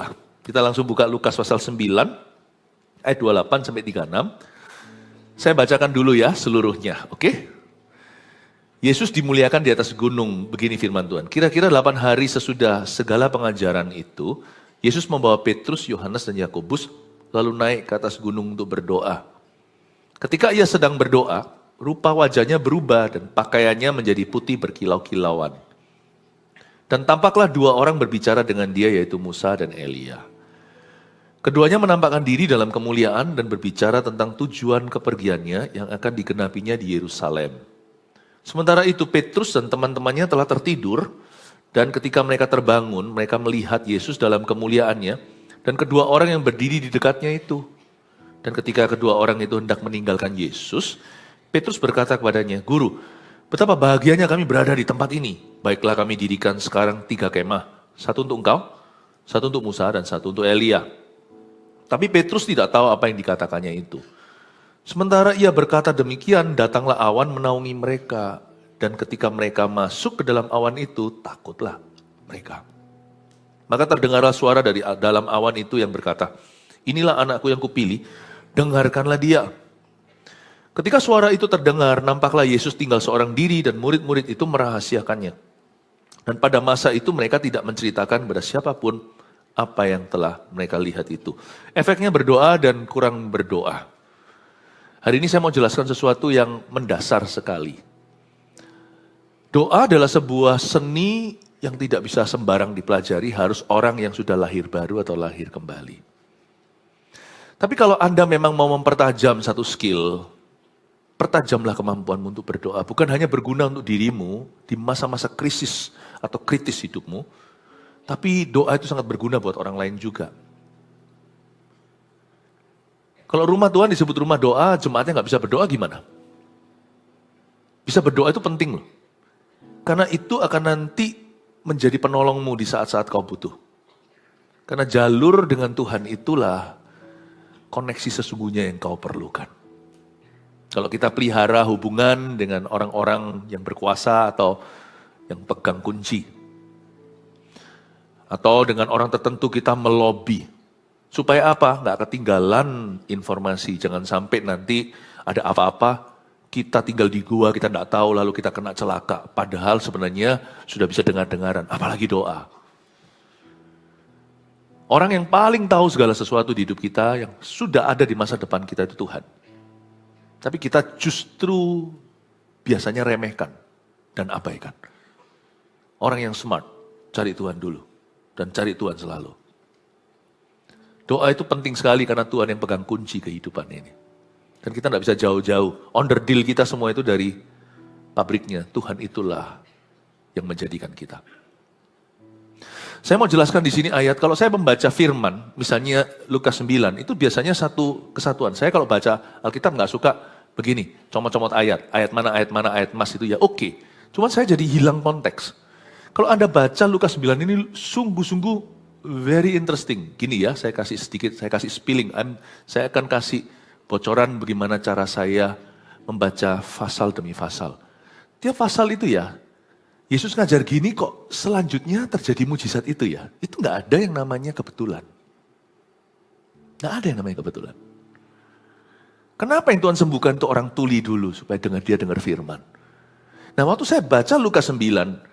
berdoa. Kita langsung buka Lukas pasal 9, ayat 28 sampai 36. Saya bacakan dulu ya seluruhnya, oke? Yesus dimuliakan di atas gunung, begini firman Tuhan. Kira-kira 8 hari sesudah segala pengajaran itu, Yesus membawa Petrus, Yohanes, dan Yakobus, lalu naik ke atas gunung untuk berdoa. Ketika ia sedang berdoa, rupa wajahnya berubah dan pakaiannya menjadi putih berkilau-kilauan. Dan tampaklah 2 orang berbicara dengan dia, yaitu Musa dan Elia. Keduanya menampakkan diri dalam kemuliaan dan berbicara tentang tujuan kepergiannya yang akan digenapinya di Yerusalem. Sementara itu Petrus dan teman-temannya telah tertidur, dan ketika mereka terbangun, mereka melihat Yesus dalam kemuliaannya, dan kedua orang yang berdiri di dekatnya itu. Dan ketika kedua orang itu hendak meninggalkan Yesus, Petrus berkata kepadanya, "Guru, betapa bahagianya kami berada di tempat ini. Baiklah kami dirikan sekarang 3 kemah. 1 untuk engkau, 1 untuk Musa, dan 1 untuk Elia." Tapi Petrus tidak tahu apa yang dikatakannya itu. Sementara ia berkata demikian, datanglah awan menaungi mereka. Dan ketika mereka masuk ke dalam awan itu, takutlah mereka. Maka terdengarlah suara dari dalam awan itu yang berkata, "Inilah anakku yang kupilih, dengarkanlah dia." Ketika suara itu terdengar, nampaklah Yesus tinggal seorang diri dan murid-murid itu merahasiakannya. Dan pada masa itu mereka tidak menceritakan kepada siapapun apa yang telah mereka lihat itu. Efeknya berdoa dan kurang berdoa. Hari ini saya mau jelaskan sesuatu yang mendasar sekali. Doa adalah sebuah seni yang tidak bisa sembarang dipelajari, harus orang yang sudah lahir baru atau lahir kembali. Tapi kalau Anda memang mau mempertajam satu skill, pertajamlah kemampuanmu untuk berdoa. Bukan hanya berguna untuk dirimu di masa-masa krisis atau kritis hidupmu, tapi doa itu sangat berguna buat orang lain juga. Kalau rumah Tuhan disebut rumah doa, jemaatnya nggak bisa berdoa gimana? Bisa berdoa itu penting loh. Karena itu akan nanti menjadi penolongmu di saat-saat kau butuh. Karena jalur dengan Tuhan itulah koneksi sesungguhnya yang kau perlukan. Kalau kita pelihara hubungan dengan orang-orang yang berkuasa atau yang pegang kunci, atau dengan orang tertentu kita melobi, supaya apa? Nggak ketinggalan informasi, jangan sampai nanti ada apa-apa, kita tinggal di gua, kita nggak tahu, lalu kita kena celaka. Padahal sebenarnya sudah bisa dengar-dengaran, apalagi doa. Orang yang paling tahu segala sesuatu di hidup kita, yang sudah ada di masa depan kita itu Tuhan. Tapi kita justru biasanya remehkan dan abaikan. Orang yang smart, cari Tuhan dulu. Dan cari Tuhan selalu. Doa itu penting sekali karena Tuhan yang pegang kunci kehidupan ini. Dan kita tidak bisa jauh-jauh. Onderdil kita semua itu dari pabriknya. Tuhan itulah yang menjadikan kita. Saya mau jelaskan di sini ayat, kalau saya membaca firman, misalnya Lukas 9, itu biasanya satu kesatuan. Saya kalau baca Alkitab nggak suka begini, comot-comot ayat mana, ayat mas itu ya oke. Cuma saya jadi hilang konteks. Kalau Anda baca Lukas 9 ini sungguh-sungguh very interesting. Gini ya, saya kasih sedikit, saya kasih spilling. Saya akan kasih bocoran bagaimana cara saya membaca pasal demi pasal. Tiap pasal itu ya, Yesus ngajar gini kok selanjutnya terjadi mujizat itu ya. Itu nggak ada yang namanya kebetulan. Nggak ada yang namanya kebetulan. Kenapa yang Tuhan sembuhkan itu orang tuli dulu supaya dia dengar firman. Nah waktu saya baca Lukas 9,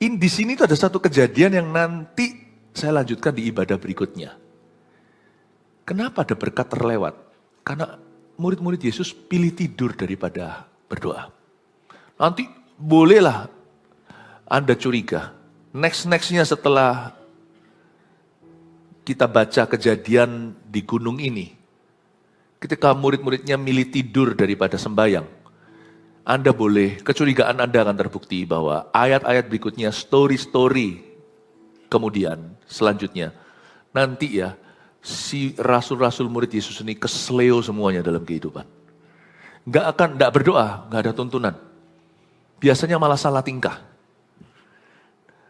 di sini itu ada satu kejadian yang nanti saya lanjutkan di ibadah berikutnya. Kenapa ada berkat terlewat? Karena murid-murid Yesus pilih tidur daripada berdoa. Nanti bolehlah Anda curiga. Next-nextnya setelah kita baca kejadian di gunung ini. Ketika murid-muridnya milih tidur daripada sembahyang. Anda boleh, kecurigaan Anda akan terbukti bahwa ayat-ayat berikutnya, story-story kemudian selanjutnya. Nanti ya, si rasul-rasul murid Yesus ini kesleo semuanya dalam kehidupan. Nggak berdoa, nggak ada tuntunan. Biasanya malah salah tingkah.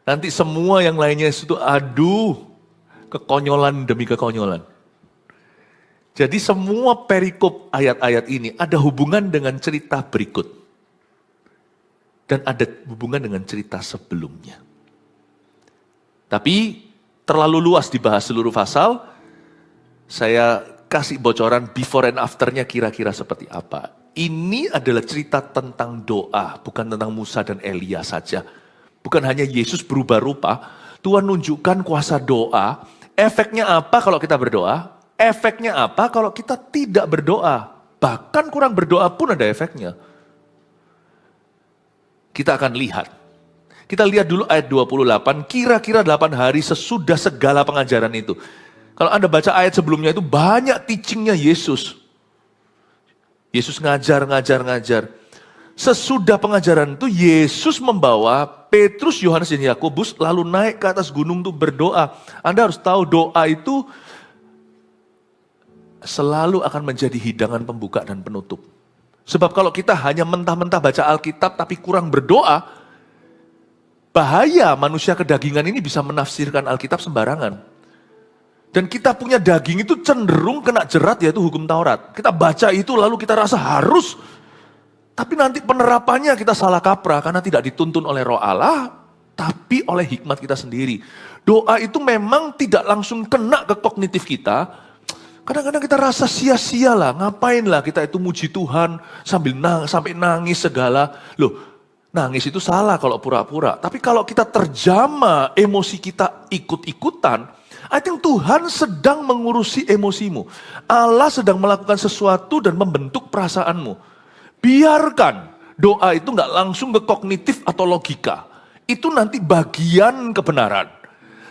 Nanti semua yang lainnya itu aduh, kekonyolan demi kekonyolan. Jadi semua perikop ayat-ayat ini ada hubungan dengan cerita berikut. Dan ada hubungan dengan cerita sebelumnya. Tapi terlalu luas dibahas seluruh pasal. Saya kasih bocoran before and after-nya kira-kira seperti apa. Ini adalah cerita tentang doa, bukan tentang Musa dan Elia saja. Bukan hanya Yesus berubah rupa, Tuhan nunjukkan kuasa doa. Efeknya apa kalau kita berdoa? Efeknya apa kalau kita tidak berdoa? Bahkan kurang berdoa pun ada efeknya. Kita akan lihat. Kita lihat dulu ayat 28, kira-kira 8 hari sesudah segala pengajaran itu. Kalau Anda baca ayat sebelumnya itu banyak teachingnya Yesus. Yesus ngajar. Sesudah pengajaran itu Yesus membawa Petrus, Yohanes, dan Yakobus lalu naik ke atas gunung untuk berdoa. Anda harus tahu doa itu selalu akan menjadi hidangan pembuka dan penutup. Sebab kalau kita hanya mentah-mentah baca Alkitab tapi kurang berdoa, bahaya manusia kedagingan ini bisa menafsirkan Alkitab sembarangan. Dan kita punya daging itu cenderung kena jerat, yaitu hukum Taurat. Kita baca itu lalu kita rasa harus. Tapi nanti penerapannya kita salah kaprah karena tidak dituntun oleh Roh Allah, tapi oleh hikmat kita sendiri. Doa itu memang tidak langsung kena ke kognitif kita. Kadang-kadang kita rasa sia-sia lah, ngapain lah kita itu muji Tuhan sampai nangis segala. Loh, nangis itu salah kalau pura-pura. Tapi kalau kita terjama emosi kita ikut-ikutan, I think Tuhan sedang mengurusi emosimu. Allah sedang melakukan sesuatu dan membentuk perasaanmu. Biarkan doa itu nggak langsung ke kognitif atau logika. Itu nanti bagian kebenaran.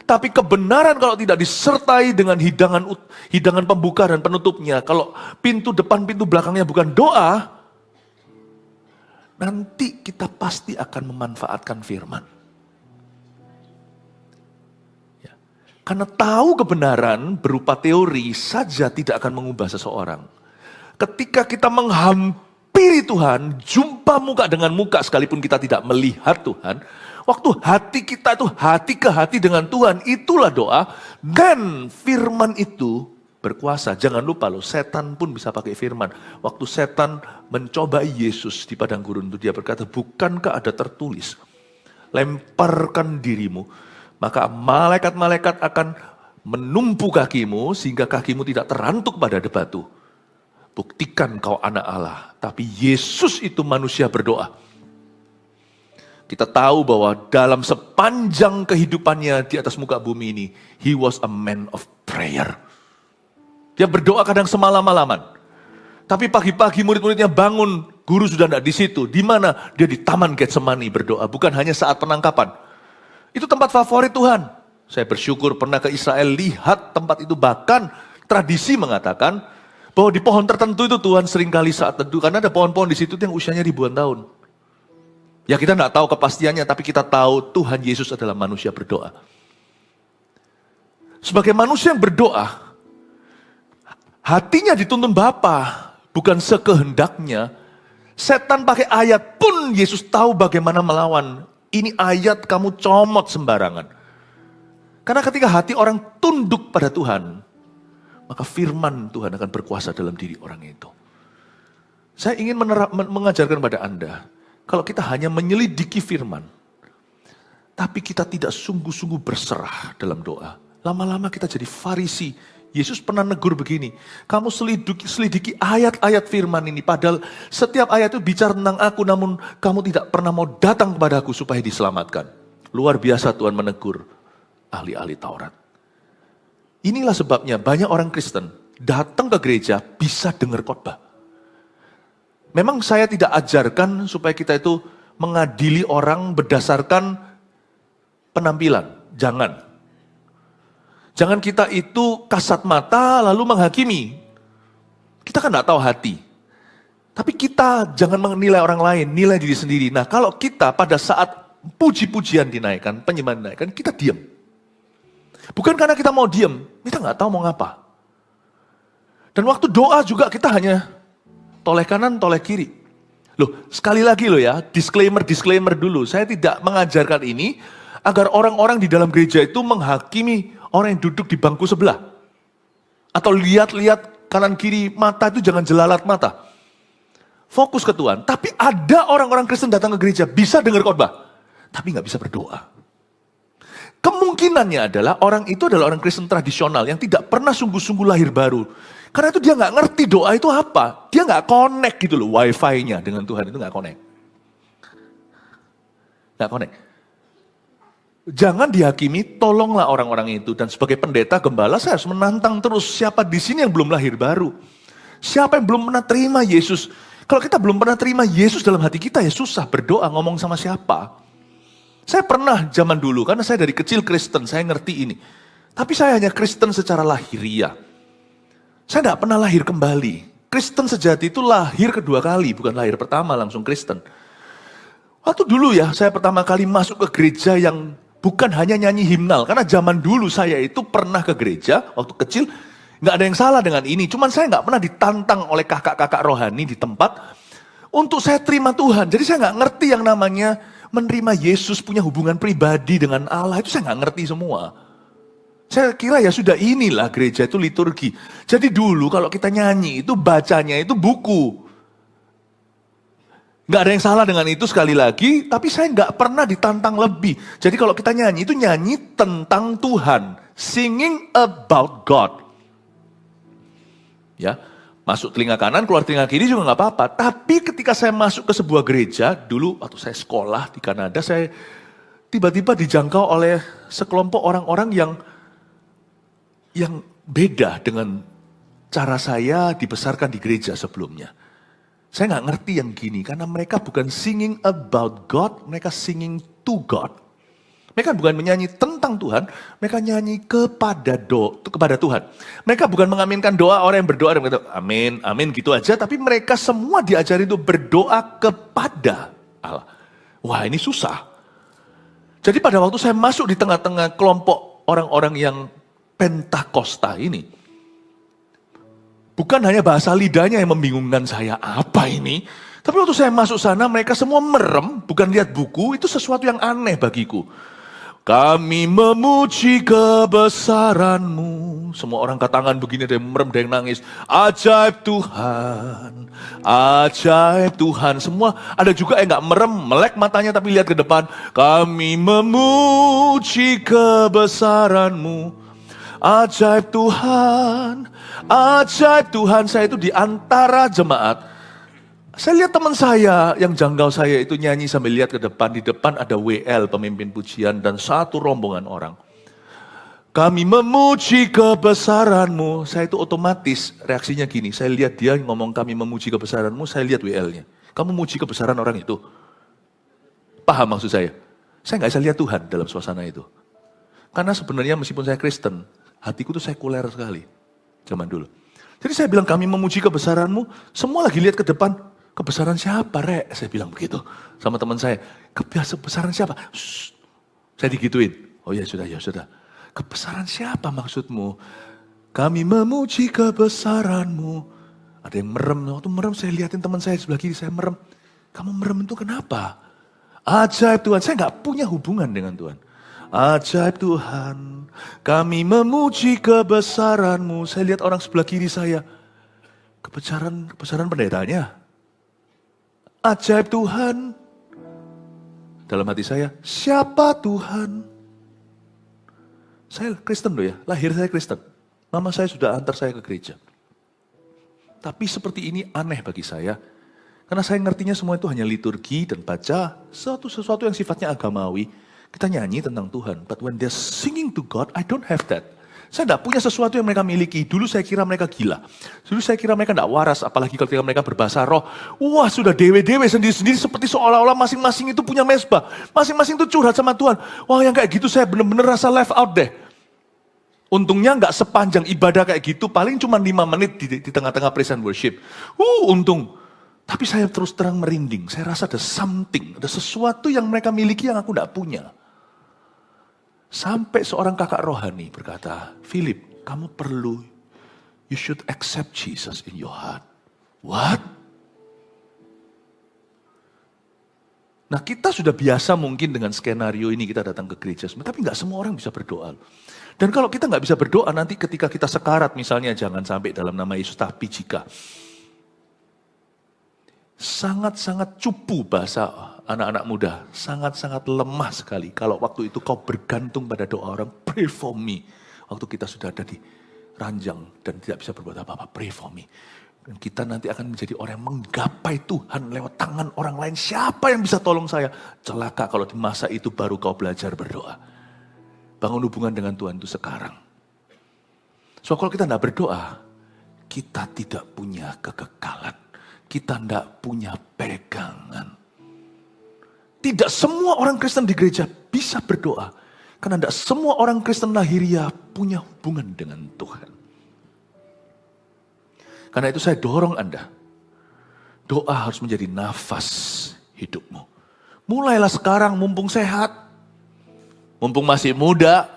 Tapi kebenaran kalau tidak disertai dengan hidangan pembuka dan penutupnya. Kalau pintu depan, pintu belakangnya bukan doa, nanti kita pasti akan memanfaatkan firman. Karena tahu kebenaran berupa teori saja tidak akan mengubah seseorang. Ketika kita menghampiri Tuhan, jumpa muka dengan muka sekalipun kita tidak melihat Tuhan, waktu hati kita itu hati ke hati dengan Tuhan, itulah doa. Dan firman itu berkuasa. Jangan lupa loh, setan pun bisa pakai firman. Waktu setan mencobai Yesus di padang gurun itu, dia berkata, bukankah ada tertulis, lemparkan dirimu, maka malaikat-malaikat akan menumpu kakimu sehingga kakimu tidak terantuk pada batu. Buktikan kau anak Allah. Tapi Yesus itu manusia berdoa. Kita tahu bahwa dalam sepanjang kehidupannya di atas muka bumi ini, he was a man of prayer. Dia berdoa kadang semalam-malaman. Tapi pagi-pagi murid-muridnya bangun, guru sudah tidak di situ. Di mana? Dia di Taman Getsemani berdoa, bukan hanya saat penangkapan. Itu tempat favorit Tuhan. Saya bersyukur pernah ke Israel, lihat tempat itu. Bahkan tradisi mengatakan bahwa di pohon tertentu itu Tuhan seringkali saat teduh. Karena ada pohon-pohon di situ yang usianya ribuan tahun. Ya kita tidak tahu kepastiannya, tapi kita tahu Tuhan Yesus adalah manusia berdoa. Sebagai manusia yang berdoa, hatinya dituntun Bapa, bukan sekehendaknya. Setan pakai ayat pun Yesus tahu bagaimana melawan. Ini ayat kamu comot sembarangan. Karena ketika hati orang tunduk pada Tuhan, maka firman Tuhan akan berkuasa dalam diri orang itu. Saya ingin mengajarkan pada Anda, kalau kita hanya menyelidiki firman, tapi kita tidak sungguh-sungguh berserah dalam doa, lama-lama kita jadi Farisi. Yesus pernah negur begini, kamu selidiki ayat-ayat firman ini, padahal setiap ayat itu bicara tentang aku, namun kamu tidak pernah mau datang kepada aku supaya diselamatkan. Luar biasa Tuhan menegur ahli-ahli Taurat. Inilah sebabnya banyak orang Kristen datang ke gereja bisa dengar khotbah. Memang saya tidak ajarkan supaya kita itu mengadili orang berdasarkan penampilan, jangan. Jangan kita itu kasat mata lalu menghakimi. Kita kan tidak tahu hati. Tapi kita jangan menilai orang lain, nilai diri sendiri. Nah kalau kita pada saat puji-pujian dinaikkan, penyembahan dinaikkan, kita diam. Bukan karena kita mau diam, kita nggak tahu mau ngapa. Dan waktu doa juga kita hanya toleh kanan, toleh kiri. Loh, sekali lagi loh ya, disclaimer dulu. Saya tidak mengajarkan ini agar orang-orang di dalam gereja itu menghakimi orang yang duduk di bangku sebelah. Atau lihat-lihat kanan kiri mata itu jangan jelalat mata. Fokus ke Tuhan. Tapi ada orang-orang Kristen datang ke gereja bisa dengar khotbah, tapi nggak bisa berdoa. Kemungkinan kemungkinannya adalah orang itu adalah orang Kristen tradisional yang tidak pernah sungguh-sungguh lahir baru. Karena itu dia nggak ngerti doa itu apa. Dia nggak connect gitu loh, wifi-nya dengan Tuhan itu nggak connect. Nggak connect. Jangan dihakimi, tolonglah orang-orang itu. Dan sebagai pendeta gembala saya harus menantang terus siapa di sini yang belum lahir baru. Siapa yang belum pernah terima Yesus. Kalau kita belum pernah terima Yesus dalam hati kita ya susah berdoa ngomong sama siapa. Saya pernah zaman dulu, karena saya dari kecil Kristen, saya ngerti ini. Tapi saya hanya Kristen secara lahiriah. Saya tidak pernah lahir kembali. Kristen sejati itu lahir kedua kali, bukan lahir pertama langsung Kristen. Waktu dulu ya, saya pertama kali masuk ke gereja yang bukan hanya nyanyi himnal. Karena zaman dulu saya itu pernah ke gereja, waktu kecil, nggak ada yang salah dengan ini. Cuman saya nggak pernah ditantang oleh kakak-kakak rohani di tempat untuk saya terima Tuhan. Jadi saya nggak ngerti yang namanya menerima Yesus, punya hubungan pribadi dengan Allah, itu saya nggak ngerti semua. Saya kira ya sudah inilah gereja itu liturgi. Jadi dulu kalau kita nyanyi itu bacanya itu buku. Nggak ada yang salah dengan itu sekali lagi, tapi saya nggak pernah ditantang lebih. Jadi kalau kita nyanyi itu nyanyi tentang Tuhan. Singing about God. Ya. Masuk telinga kanan, keluar telinga kiri juga nggak apa-apa. Tapi ketika saya masuk ke sebuah gereja, dulu waktu saya sekolah di Kanada, saya tiba-tiba dijangkau oleh sekelompok orang-orang yang beda dengan cara saya dibesarkan di gereja sebelumnya. Saya nggak ngerti yang gini, karena mereka bukan singing about God, mereka singing to God. Mereka bukan menyanyi tentang Tuhan, mereka nyanyi kepada Tuhan. Mereka bukan mengaminkan doa orang yang berdoa dan berkata amin, amin gitu aja. Tapi mereka semua diajari untuk berdoa kepada Allah. Wah ini susah. Jadi pada waktu saya masuk di tengah-tengah kelompok orang-orang yang Pentakosta ini. Bukan hanya bahasa lidahnya yang membingungkan saya, apa ini? Tapi waktu saya masuk sana mereka semua merem, bukan lihat buku, itu sesuatu yang aneh bagiku. Kami memuji kebesaran-Mu. Semua orang angkat tangan begini, ada yang merem, ada yang nangis. Ajaib Tuhan, ajaib Tuhan. Semua ada juga yang gak merem, melek matanya tapi lihat ke depan. Kami memuji kebesaran-Mu. Ajaib Tuhan, ajaib Tuhan. Saya itu di antara jemaat. Saya lihat teman saya yang janggal saya itu nyanyi sambil lihat ke depan. Di depan ada WL, pemimpin pujian, dan satu rombongan orang. Kami memuji kebesaran-Mu. Saya itu otomatis reaksinya gini. Saya lihat dia ngomong kami memuji kebesaran-Mu, saya lihat WL-nya. Kamu muji kebesaran orang itu. Paham maksud saya? Saya nggak bisa lihat Tuhan dalam suasana itu. Karena sebenarnya meskipun saya Kristen, hatiku tuh sekuler sekali. Zaman dulu. Jadi saya bilang kami memuji kebesaran-Mu. Semua lagi lihat ke depan. Kebesaran siapa, Rek? Saya bilang begitu sama teman saya. Kebesaran siapa? Shh. Saya digituin. Oh ya sudah, ya sudah. Kebesaran siapa maksudmu? Kami memuji kebesaran-Mu. Ada yang merem. Waktu merem saya liatin teman saya sebelah kiri, saya merem. Kamu merem itu kenapa? Ajaib Tuhan. Saya nggak punya hubungan dengan Tuhan. Ajaib Tuhan. Kami memuji kebesaran-Mu. Saya lihat orang sebelah kiri saya. Kebesaran pendetanya. Ajaib Tuhan. Dalam hati saya, siapa Tuhan? Saya Kristen loh ya, lahir saya Kristen. Mama saya sudah antar saya ke gereja. Tapi seperti ini aneh bagi saya. Karena saya ngertinya semua itu hanya liturgi dan baca sesuatu yang sifatnya agamawi. Kita nyanyi tentang Tuhan. But when they're singing to God, I don't have that. Saya tidak punya sesuatu yang mereka miliki. Dulu saya kira mereka gila. Dulu saya kira mereka tidak waras. Apalagi ketika mereka berbahasa roh. Wah sudah dewe-dewe sendiri-sendiri seperti seolah-olah masing-masing itu punya mesbah. Masing-masing itu curhat sama Tuhan. Wah yang kayak gitu saya benar-benar rasa left out deh. Untungnya nggak sepanjang ibadah kayak gitu. Paling cuma 5 menit di tengah-tengah praise and worship. Untung. Tapi saya terus terang merinding. Saya rasa ada something. Ada sesuatu yang mereka miliki yang aku tidak punya. Sampai seorang kakak rohani berkata, Philip, kamu perlu, you should accept Jesus in your heart. What? Nah kita sudah biasa mungkin dengan skenario ini kita datang ke gereja, tapi nggak semua orang bisa berdoa. Dan kalau kita nggak bisa berdoa nanti ketika kita sekarat misalnya, jangan sampai dalam nama Yesus, tapi jika sangat-sangat cupu bahasa anak-anak muda, sangat-sangat lemah sekali. Kalau waktu itu kau bergantung pada doa orang, pray for me. Waktu kita sudah ada di ranjang dan tidak bisa berbuat apa-apa, pray for me. Dan kita nanti akan menjadi orang yang menggapai Tuhan lewat tangan orang lain. Siapa yang bisa tolong saya? Celaka kalau di masa itu baru kau belajar berdoa. Bangun hubungan dengan Tuhan itu sekarang. So kalau kita tidak berdoa, kita tidak punya kekekalan. Kita tidak punya pegangan. Tidak semua orang Kristen di gereja bisa berdoa. Karena tidak semua orang Kristen lahiriah punya hubungan dengan Tuhan. Karena itu saya dorong Anda. Doa harus menjadi nafas hidupmu. Mulailah sekarang mumpung sehat. Mumpung masih muda.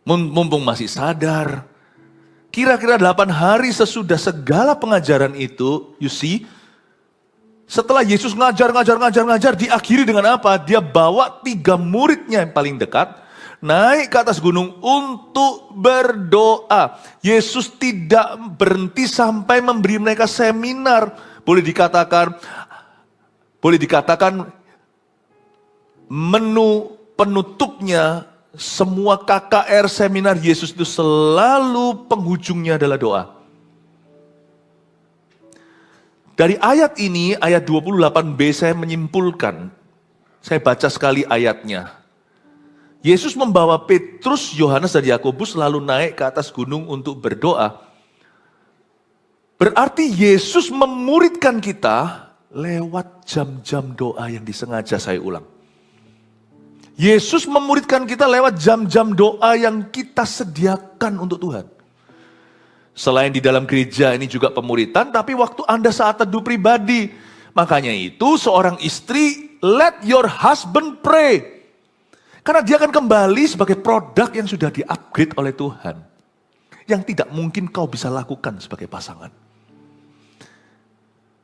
Mumpung masih sadar. Kira-kira 8 hari sesudah segala pengajaran itu, you see, setelah Yesus ngajar, diakhiri dengan apa? Dia bawa 3 muridnya yang paling dekat, naik ke atas gunung untuk berdoa. Yesus tidak berhenti sampai memberi mereka seminar. Boleh dikatakan menu penutupnya semua KKR seminar Yesus itu selalu penghujungnya adalah doa. Dari ayat ini, ayat 28b saya menyimpulkan. Saya baca sekali ayatnya. Yesus membawa Petrus, Yohanes, dan Yakobus lalu naik ke atas gunung untuk berdoa. Berarti Yesus memuridkan kita lewat jam-jam doa yang disengaja, saya ulang. Yesus memuridkan kita lewat jam-jam doa yang kita sediakan untuk Tuhan. Selain di dalam gereja ini juga pemuritan, tapi waktu Anda saat teduh pribadi. Makanya itu seorang istri, let your husband pray. Karena dia akan kembali sebagai produk yang sudah di-upgrade oleh Tuhan. Yang tidak mungkin kau bisa lakukan sebagai pasangan.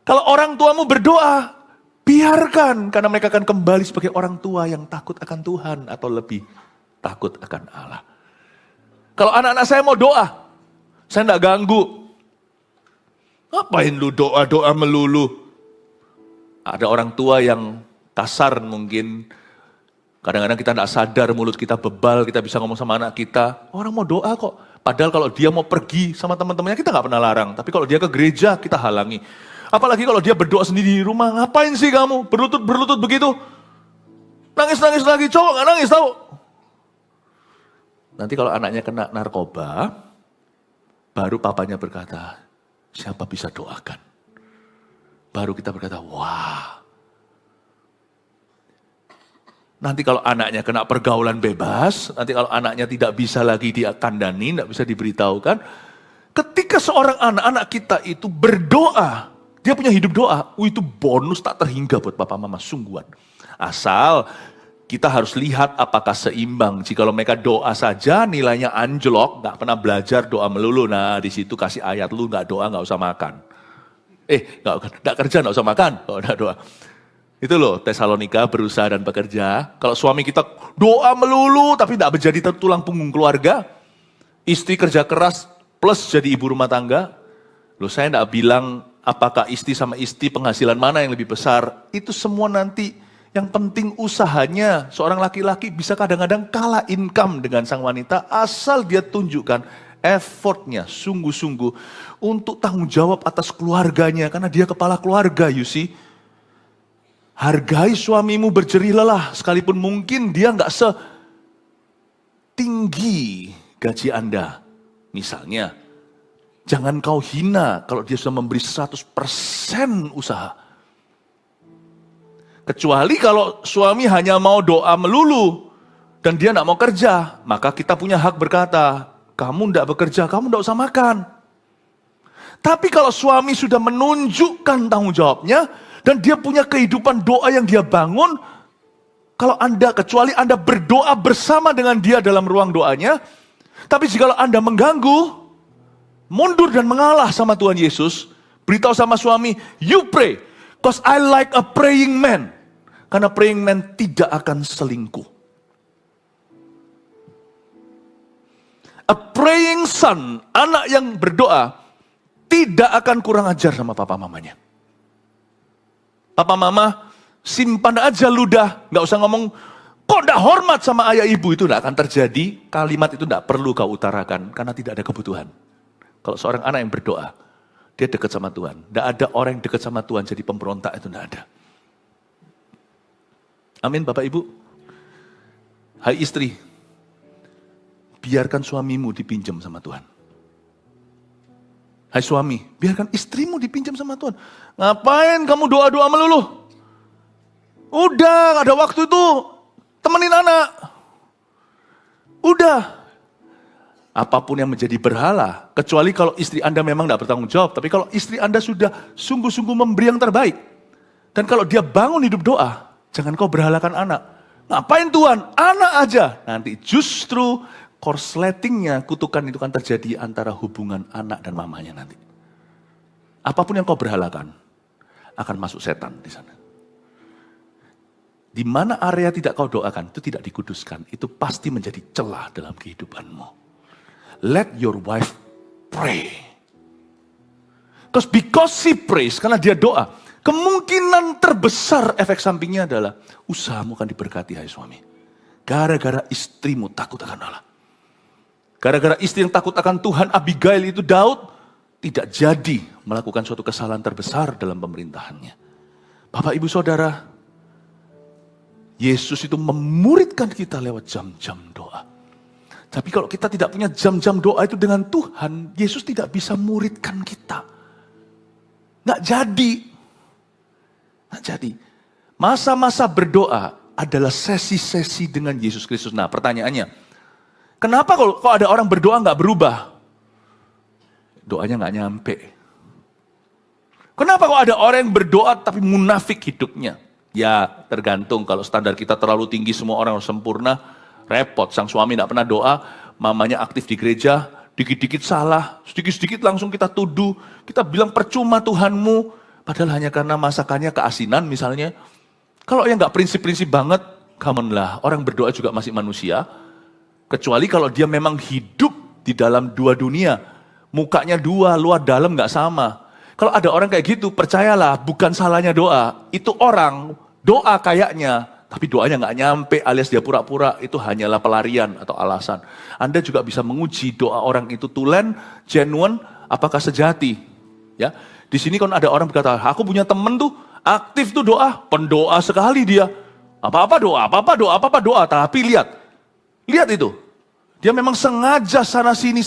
Kalau orang tuamu berdoa, biarkan. Karena mereka akan kembali sebagai orang tua yang takut akan Tuhan. Atau lebih takut akan Allah. Kalau anak-anak saya mau doa, saya tidak ganggu. Ngapain lu doa-doa melulu? Ada orang tua yang kasar mungkin. Kadang-kadang kita tidak sadar mulut kita bebal, kita bisa ngomong sama anak kita. Orang mau doa kok. Padahal kalau dia mau pergi sama teman-temannya kita nggak pernah larang. Tapi kalau dia ke gereja kita halangi. Apalagi kalau dia berdoa sendiri di rumah. Ngapain sih kamu berlutut begitu? Nangis lagi, cowok nggak nangis tahu. Nanti kalau anaknya kena narkoba, baru papanya berkata, siapa bisa doakan? Baru kita berkata, wah. Nanti kalau anaknya kena pergaulan bebas, nanti kalau anaknya tidak bisa lagi dia kandani, tidak bisa diberitahukan. Ketika seorang anak kita itu berdoa, dia punya hidup doa, itu bonus tak terhingga buat papa mama, sungguhan. Asal kita harus lihat apakah seimbang. Jika mereka doa saja nilainya anjlok, nggak pernah belajar doa melulu. Nah di situ kasih ayat lu nggak doa nggak usah makan. Nggak kerja nggak usah makan. Kalau nggak doa. Itu loh Tesalonika berusaha dan bekerja. Kalau suami kita doa melulu tapi nggak menjadi tulang punggung keluarga. Istri kerja keras plus jadi ibu rumah tangga. Loh saya nggak bilang apakah istri sama istri penghasilan mana yang lebih besar. Itu semua nanti. Yang penting usahanya, seorang laki-laki bisa kadang-kadang kalah income dengan sang wanita asal dia tunjukkan effortnya sungguh-sungguh untuk tanggung jawab atas keluarganya. Karena dia kepala keluarga, you see. Hargai suamimu berjerih lelah, sekalipun mungkin dia nggak setinggi gaji Anda. Misalnya, jangan kau hina kalau dia sudah memberi 100% usaha. Kecuali kalau suami hanya mau doa melulu dan dia tidak mau kerja, maka kita punya hak berkata, kamu tidak bekerja, kamu tidak usah makan. Tapi kalau suami sudah menunjukkan tanggung jawabnya dan dia punya kehidupan doa yang dia bangun, kecuali Anda berdoa bersama dengan dia dalam ruang doanya, tapi jika Anda mengganggu, mundur dan mengalah sama Tuhan Yesus, beritahu sama suami, you pray. Because I like a praying man. Karena praying man tidak akan selingkuh. A praying son, anak yang berdoa, tidak akan kurang ajar sama papa mamanya. Papa mama, Simpan aja ludah, nggak usah ngomong, kok nggak hormat sama ayah ibu, itu nggak akan terjadi. Kalimat itu nggak perlu kau utarakan, karena tidak ada kebutuhan. Kalau seorang anak yang berdoa, dia dekat sama Tuhan. Nggak ada orang yang dekat sama Tuhan jadi pemberontak, itu nggak ada. Amin Bapak Ibu. Hai istri, biarkan suamimu dipinjam sama Tuhan. Hai suami, biarkan istrimu dipinjam sama Tuhan. Ngapain kamu doa-doa melulu? Udah, gak ada waktu itu, temenin anak. Udah. Apapun yang menjadi berhala, kecuali kalau istri Anda memang tidak bertanggung jawab. Tapi kalau istri Anda sudah sungguh-sungguh memberi yang terbaik. Dan kalau dia bangun hidup doa, jangan kau berhalakan anak. Ngapain Tuhan? Anak aja. Nanti justru korsletingnya, kutukan itu kan terjadi antara hubungan anak dan mamanya nanti. Apapun yang kau berhalakan, akan masuk setan di sana. Di mana area tidak kau doakan, itu tidak dikuduskan. Itu pasti menjadi celah dalam kehidupanmu. Let your wife pray. Because she prays, karena dia doa, kemungkinan terbesar efek sampingnya adalah usahamu akan diberkati, hai suami. Gara-gara istrimu takut akan Allah. Gara-gara istri yang takut akan Tuhan, Abigail itu Daud, tidak jadi melakukan suatu kesalahan terbesar dalam pemerintahannya. Bapak, Ibu, Saudara, Yesus itu memuridkan kita lewat jam-jam doa. Tapi kalau kita tidak punya jam-jam doa itu dengan Tuhan, Yesus tidak bisa muridkan kita. Nggak jadi. Nggak jadi. Masa-masa berdoa adalah sesi-sesi dengan Yesus Kristus. Nah pertanyaannya, kenapa kalau ada orang berdoa nggak berubah? Doanya nggak nyampe. Kenapa kalau ada orang yang berdoa tapi munafik hidupnya? Ya tergantung, kalau standar kita terlalu tinggi semua orang harus sempurna, repot. Sang suami tidak pernah doa, mamanya aktif di gereja, dikit-dikit salah, sedikit-sedikit langsung kita tuduh, kita bilang percuma Tuhanmu, padahal hanya karena masakannya keasinan misalnya. Kalau yang nggak prinsip-prinsip banget, come on lah, orang berdoa juga masih manusia, kecuali kalau dia memang hidup di dalam dua dunia, mukanya dua, luar dalam nggak sama. Kalau ada orang kayak gitu, percayalah bukan salahnya doa. Itu orang doa kayaknya, tapi doanya nggak nyampe alias dia pura-pura, itu hanyalah pelarian atau alasan. Anda juga bisa menguji doa orang itu tulen, genuine, apakah sejati. Ya, di sini kan ada orang berkata, aku punya temen tuh aktif tuh doa, pendoa sekali dia. Apa-apa doa. Tapi lihat itu. Dia memang sengaja sana sini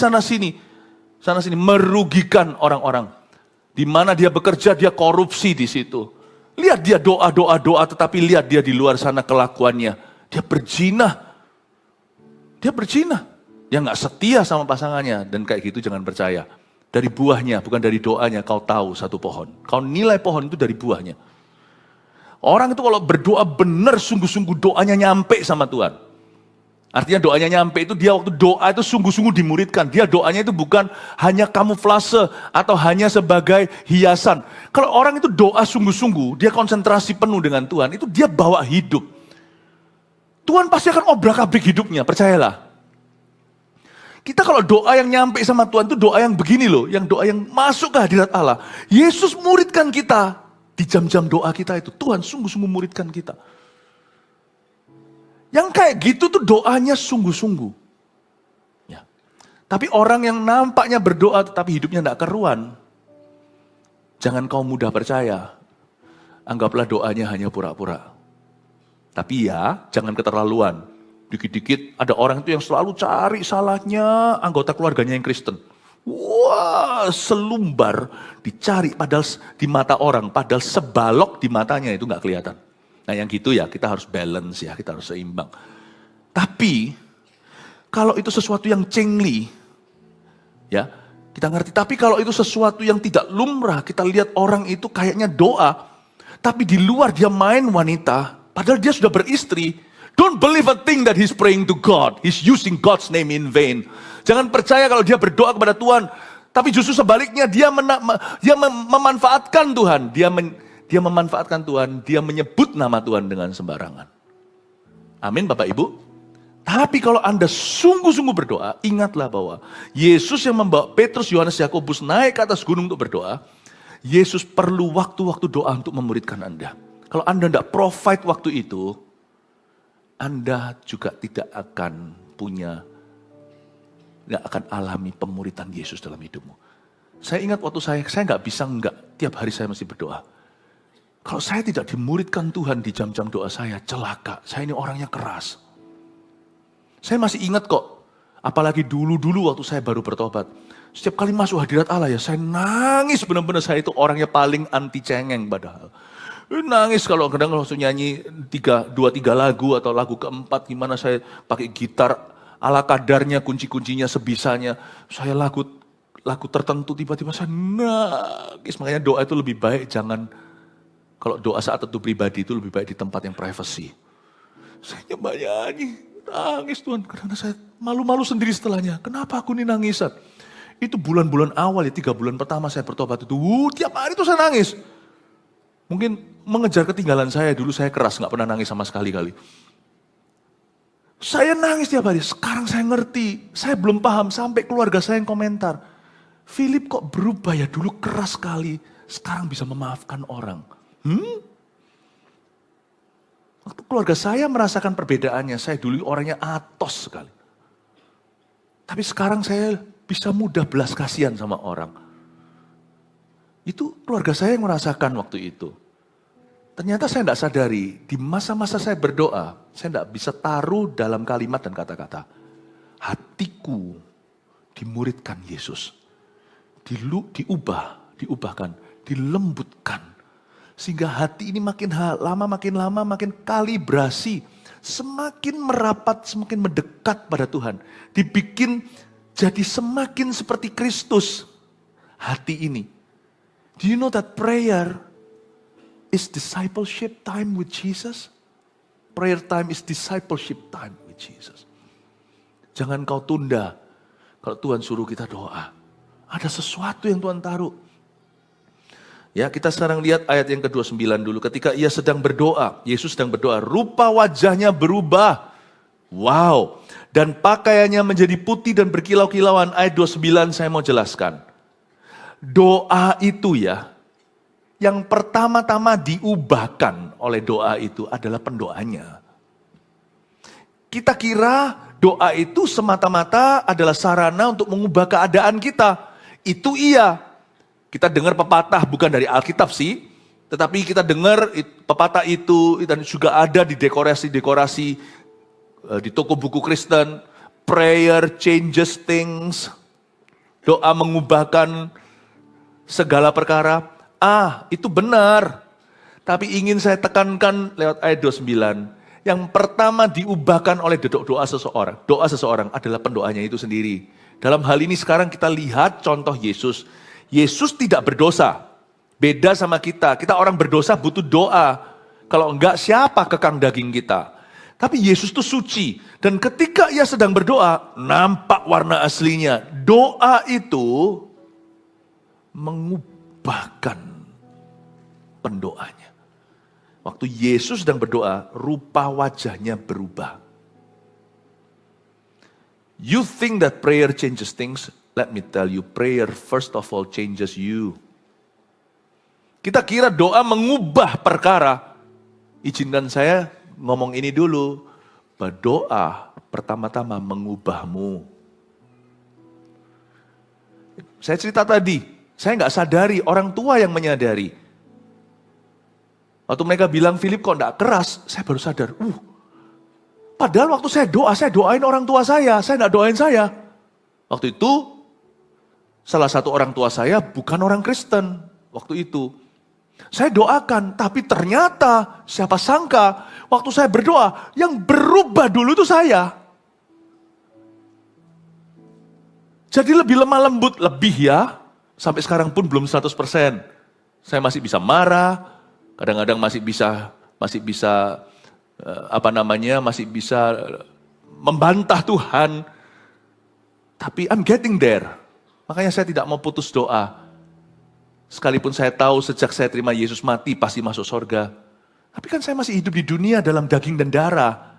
merugikan orang-orang. Di mana dia bekerja, dia korupsi di situ. Lihat dia doa, tetapi lihat dia di luar sana kelakuannya. Dia berzina. Dia nggak setia sama pasangannya. Dan kayak gitu jangan percaya. Dari buahnya, bukan dari doanya, kau tahu satu pohon. Kau nilai pohon itu dari buahnya. Orang itu kalau berdoa benar, sungguh-sungguh doanya nyampe sama Tuhan. Artinya doanya nyampe itu dia waktu doa itu sungguh-sungguh dimuridkan. Dia doanya itu bukan hanya kamuflase atau hanya sebagai hiasan. Kalau orang itu doa sungguh-sungguh, dia konsentrasi penuh dengan Tuhan, itu dia bawa hidup. Tuhan pasti akan obrak-abrik hidupnya, percayalah. Kita kalau doa yang nyampe sama Tuhan itu doa yang begini loh, yang doa yang masuk ke hadirat Allah. Yesus muridkan kita di jam-jam doa kita itu. Tuhan sungguh-sungguh muridkan kita. Yang kayak gitu tuh doanya sungguh-sungguh. Ya. Tapi orang yang nampaknya berdoa tetapi hidupnya tidak keruan. Jangan kau mudah percaya. Anggaplah doanya hanya pura-pura. Tapi ya jangan keterlaluan. Dikit-dikit ada orang itu yang selalu cari salahnya anggota keluarganya yang Kristen. Wah, selumbar dicari padahal di mata orang. Padahal sebalok di matanya itu nggak kelihatan. Nah yang gitu ya kita harus balance ya, kita harus seimbang. Tapi kalau itu sesuatu yang cengli, ya kita ngerti. Tapi kalau itu sesuatu yang tidak lumrah, kita lihat orang itu kayaknya doa, tapi di luar dia main wanita, padahal dia sudah beristri. Don't believe a thing that he's praying to God. He's using God's name in vain. Jangan percaya kalau dia berdoa kepada Tuhan, tapi justru sebaliknya dia memanfaatkan Tuhan. Dia memanfaatkan Tuhan, dia menyebut nama Tuhan dengan sembarangan. Amin Bapak Ibu. Tapi kalau Anda sungguh-sungguh berdoa, ingatlah bahwa Yesus yang membawa Petrus, Yohanes, Yakobus naik ke atas gunung untuk berdoa, Yesus perlu waktu-waktu doa untuk memuridkan Anda. Kalau Anda tidak provide waktu itu, Anda juga tidak akan alami pemuritan Yesus dalam hidupmu. Saya ingat waktu saya nggak bisa tiap hari saya mesti berdoa. Kalau saya tidak dimuridkan Tuhan di jam-jam doa saya, celaka. Saya ini orangnya keras. Saya masih ingat kok, apalagi dulu-dulu waktu saya baru bertobat. Setiap kali masuk hadirat Allah ya, saya nangis benar-benar. Saya itu orangnya paling anti cengeng padahal. Nangis kalau kadang langsung nyanyi 2-3 lagu atau lagu keempat, gimana saya pakai gitar ala kadarnya, kunci-kuncinya sebisanya. Saya lagu tertentu tiba-tiba saya nangis. Makanya doa itu lebih baik kalau doa saat itu pribadi itu lebih baik di tempat yang privacy. Saya nyanyi, nangis Tuhan. Karena saya malu-malu sendiri setelahnya. Kenapa aku ini nangisan? Itu bulan-bulan awal ya, 3 bulan pertama saya bertobat itu. Tiap hari itu saya nangis. Mungkin mengejar ketinggalan saya, dulu saya keras, gak pernah nangis sama sekali-kali. Saya nangis tiap hari, sekarang saya ngerti. Saya belum paham, sampai keluarga saya yang komentar. Philip kok berubah ya, dulu keras sekali, sekarang bisa memaafkan orang. Waktu keluarga saya merasakan perbedaannya, saya dulu orangnya atos sekali. Tapi sekarang saya bisa mudah belas kasihan sama orang. Itu keluarga saya yang merasakan waktu itu. Ternyata saya tidak sadari, di masa-masa saya berdoa, saya tidak bisa taruh dalam kalimat dan kata-kata. Hatiku dimuridkan Yesus. Diubahkan, dilembutkan. Sehingga hati ini makin lama makin kalibrasi. Semakin merapat, semakin mendekat pada Tuhan. Dibikin jadi semakin seperti Kristus. Hati ini. Do you know that prayer is discipleship time with Jesus? Prayer time is discipleship time with Jesus. Jangan kau tunda. Kalau Tuhan suruh kita doa. Ada sesuatu yang Tuhan taruh. Ya, kita sekarang lihat ayat yang ke-29 dulu. Ketika ia sedang berdoa, Yesus sedang berdoa, rupa wajahnya berubah. Wow. Dan pakaiannya menjadi putih dan berkilau-kilauan. Ayat 29 saya mau jelaskan. Doa itu ya, yang pertama-tama diubahkan oleh doa itu adalah pendoanya. Kita kira doa itu semata-mata adalah sarana untuk mengubah keadaan kita. Itu iya. Kita dengar pepatah bukan dari Alkitab sih, tetapi kita dengar pepatah itu dan juga ada di dekorasi-dekorasi di toko buku Kristen. Prayer changes things. Doa mengubahkan segala perkara. Itu benar. Tapi ingin saya tekankan lewat ayat 29. Yang pertama diubahkan oleh doa seseorang. Doa seseorang adalah pendoanya itu sendiri. Dalam hal ini sekarang kita lihat contoh Yesus. Yesus tidak berdosa. Beda sama kita. Kita orang berdosa butuh doa. Kalau enggak, siapa kekang daging kita? Tapi Yesus itu suci. Dan ketika ia sedang berdoa, nampak warna aslinya. Doa itu mengubahkan pendoanya. Waktu Yesus sedang berdoa, rupa wajahnya berubah. You think that prayer changes things? Let me tell you, prayer first of all changes you. Kita kira doa mengubah perkara. Izinkan saya ngomong ini dulu. Bahwa doa pertama-tama mengubahmu. Saya cerita tadi, saya nggak sadari, orang tua yang menyadari. Waktu mereka bilang, Philip kok nggak keras, saya baru sadar. Padahal waktu saya doain orang tua saya nggak doain saya. Waktu itu, salah satu orang tua saya bukan orang Kristen waktu itu. Saya doakan, tapi ternyata siapa sangka waktu saya berdoa, yang berubah dulu itu saya. Jadi lebih lemah lembut, lebih ya. Sampai sekarang pun belum 100%. Saya masih bisa marah, kadang-kadang masih bisa membantah Tuhan. Tapi I'm getting there. Makanya saya tidak mau putus doa. Sekalipun saya tahu sejak saya terima Yesus mati pasti masuk surga. Tapi kan saya masih hidup di dunia dalam daging dan darah.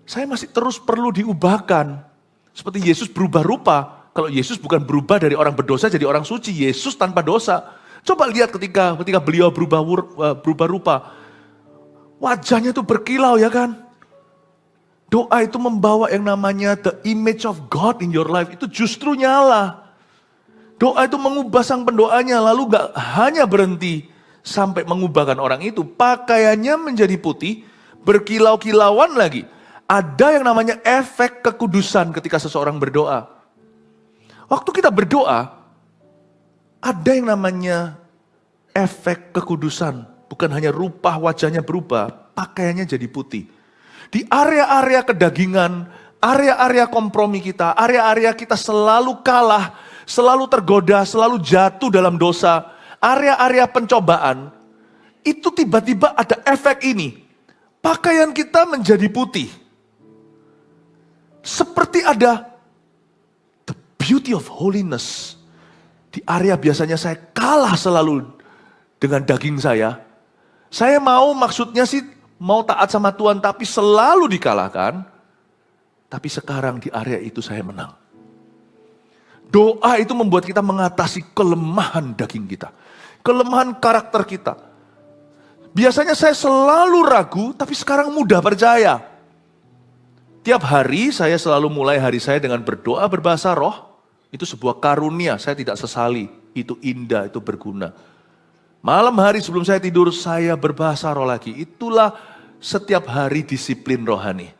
Saya masih terus perlu diubahkan. Seperti Yesus berubah rupa. Kalau Yesus bukan berubah dari orang berdosa jadi orang suci. Yesus tanpa dosa. Coba lihat ketika beliau berubah rupa. Wajahnya itu berkilau ya kan. Doa itu membawa yang namanya the image of God in your life. Itu justru nyala. Doa itu mengubah sang pendoanya. Lalu gak hanya berhenti sampai mengubahkan orang itu. Pakaiannya menjadi putih, berkilau-kilauan lagi. Ada yang namanya efek kekudusan ketika seseorang berdoa. Waktu kita berdoa, ada yang namanya efek kekudusan. Bukan hanya rupa wajahnya berubah, pakaiannya jadi putih. Di area-area kedagingan, area-area kompromi kita, area-area kita selalu kalah, selalu tergoda, selalu jatuh dalam dosa, area-area pencobaan, itu tiba-tiba ada efek ini. Pakaian kita menjadi putih. Seperti ada the beauty of holiness. Di area biasanya saya kalah selalu dengan daging saya. Saya maksudnya sih mau taat sama Tuhan tapi selalu dikalahkan. Tapi sekarang di area itu saya menang. Doa itu membuat kita mengatasi kelemahan daging kita. Kelemahan karakter kita. Biasanya saya selalu ragu tapi sekarang mudah percaya. Tiap hari saya selalu mulai hari saya dengan berdoa berbahasa roh. Itu sebuah karunia, saya tidak sesali. Itu indah, itu berguna. Malam hari sebelum saya tidur, saya berbahasa roh lagi. Itulah setiap hari disiplin rohani.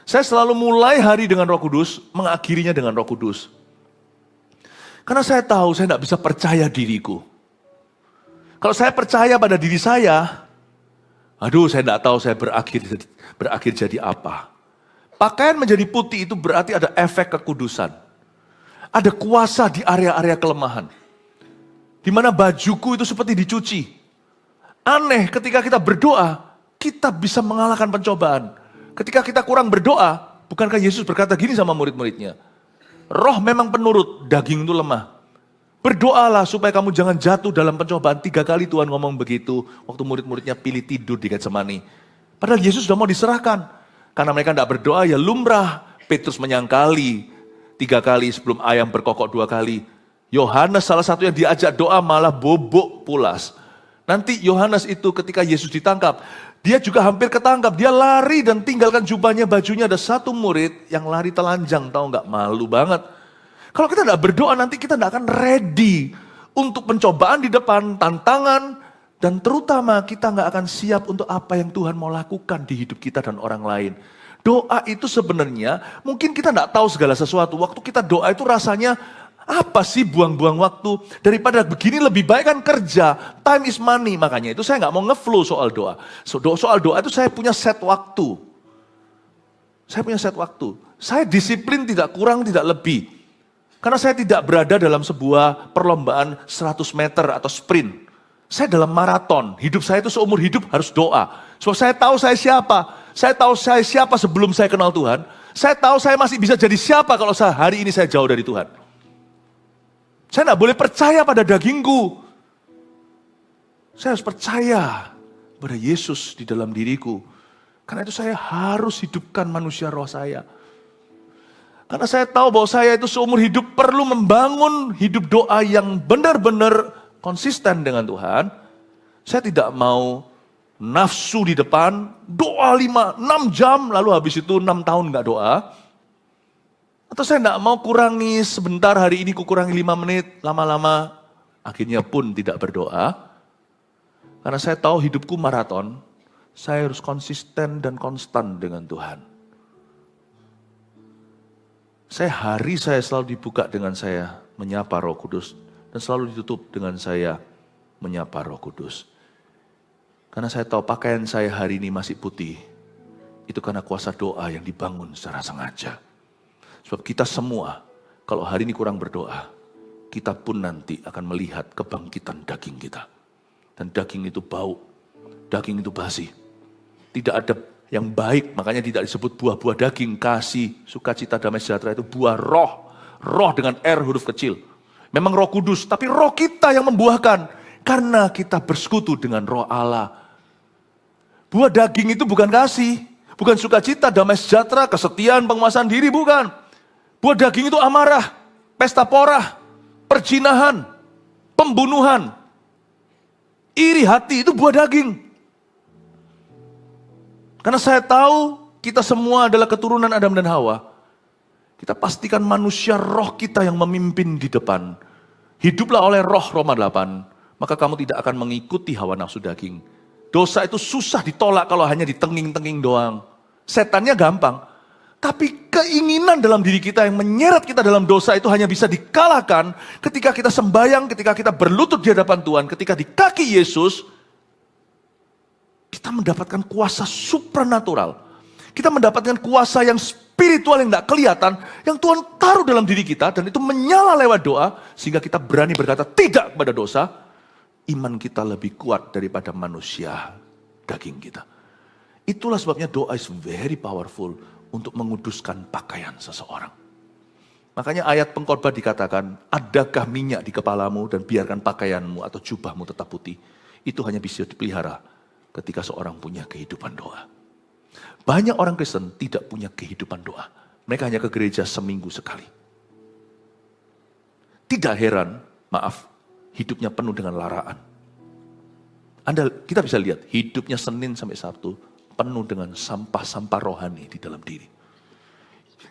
Saya selalu mulai hari dengan Roh Kudus, mengakhirinya dengan Roh Kudus. Karena saya tahu saya tidak bisa percaya diriku. Kalau saya percaya pada diri saya, saya tidak tahu saya berakhir jadi apa. Pakaian menjadi putih itu berarti ada efek kekudusan. Ada kuasa di area-area kelemahan. Di mana bajuku itu seperti dicuci. Aneh ketika kita berdoa, kita bisa mengalahkan pencobaan. Ketika kita kurang berdoa, bukankah Yesus berkata gini sama murid-muridnya? Roh memang penurut, daging itu lemah. Berdoalah supaya kamu jangan jatuh dalam pencobaan. 3 kali Tuhan ngomong begitu, waktu murid-muridnya pilih tidur di Getsemani. Padahal Yesus sudah mau diserahkan. Karena mereka tidak berdoa, ya lumrah. Petrus menyangkali 3 kali sebelum ayam berkokok 2 kali. Yohanes salah satu yang diajak doa malah bobok pulas. Nanti Yohanes itu ketika Yesus ditangkap, dia juga hampir ketangkap. Dia lari dan tinggalkan jubahnya, bajunya. Ada satu murid yang lari telanjang, tahu nggak? Malu banget. Kalau kita tidak berdoa nanti kita tidak akan ready untuk pencobaan di depan, tantangan. Dan terutama kita nggak akan siap untuk apa yang Tuhan mau lakukan di hidup kita dan orang lain. Doa itu sebenarnya mungkin kita tidak tahu segala sesuatu. Waktu kita doa itu rasanya apa sih buang-buang waktu? Daripada begini lebih baik kan kerja. Time is money. Makanya itu saya nggak mau ngeflow soal doa. Soal doa itu saya punya set waktu. Saya disiplin tidak kurang tidak lebih. Karena saya tidak berada dalam sebuah perlombaan 100 meter atau sprint. Saya dalam maraton. Hidup saya itu seumur hidup harus doa. So saya tahu saya siapa. Saya tahu saya siapa sebelum saya kenal Tuhan. Saya tahu saya masih bisa jadi siapa kalau hari ini saya jauh dari Tuhan. Saya tidak boleh percaya pada dagingku. Saya harus percaya pada Yesus di dalam diriku. Karena itu saya harus hidupkan manusia roh saya. Karena saya tahu bahwa saya itu seumur hidup perlu membangun hidup doa yang benar-benar konsisten dengan Tuhan. Saya tidak mau nafsu di depan, doa 5-6 jam, lalu habis itu 6 tahun gak doa. Atau saya tidak mau kurangi sebentar, hari ini kurangi 5 menit, lama-lama akhirnya pun tidak berdoa. Karena saya tahu hidupku maraton, saya harus konsisten dan konstan dengan Tuhan. Saya selalu dibuka dengan saya menyapa Roh Kudus, dan selalu ditutup dengan saya menyapa Roh Kudus. Karena saya tahu pakaian saya hari ini masih putih, itu karena kuasa doa yang dibangun secara sengaja. Sebab kita semua, kalau hari ini kurang berdoa, kita pun nanti akan melihat kebangkitan daging kita. Dan daging itu bau, daging itu basi. Tidak ada yang baik, makanya tidak disebut buah-buah daging, kasih, sukacita, damai sejahtera, itu buah roh. Roh dengan R huruf kecil. Memang Roh Kudus, tapi roh kita yang membuahkan. Karena kita bersekutu dengan roh Allah. Buah daging itu bukan kasih, bukan sukacita, damai sejahtera, kesetiaan, penguasaan diri, bukan. Buah daging itu amarah, pesta porah, perzinahan, pembunuhan, iri hati, itu buah daging. Karena saya tahu kita semua adalah keturunan Adam dan Hawa. Kita pastikan manusia roh kita yang memimpin di depan. Hiduplah oleh roh, Roma 8. Maka kamu tidak akan mengikuti hawa nafsu daging. Dosa itu susah ditolak kalau hanya ditenging-tenging doang. Setannya gampang. Tapi keinginan dalam diri kita yang menyeret kita dalam dosa itu hanya bisa dikalahkan ketika kita sembahyang, ketika kita berlutut di hadapan Tuhan, ketika di kaki Yesus, kita mendapatkan kuasa supranatural. Kita mendapatkan kuasa yang spiritual yang tidak kelihatan, yang Tuhan taruh dalam diri kita, dan itu menyala lewat doa, sehingga kita berani berkata tidak kepada dosa. Iman kita lebih kuat daripada manusia daging kita. Itulah sebabnya doa is very powerful untuk menguduskan pakaian seseorang. Makanya ayat pengkhotbah dikatakan, adakah minyak di kepalamu dan biarkan pakaianmu atau jubahmu tetap putih. Itu hanya bisa dipelihara ketika seorang punya kehidupan doa. Banyak orang Kristen tidak punya kehidupan doa. Mereka hanya ke gereja seminggu sekali. Tidak heran, maaf, hidupnya penuh dengan laraan. Kita bisa lihat, hidupnya Senin sampai Sabtu penuh dengan sampah-sampah rohani di dalam diri.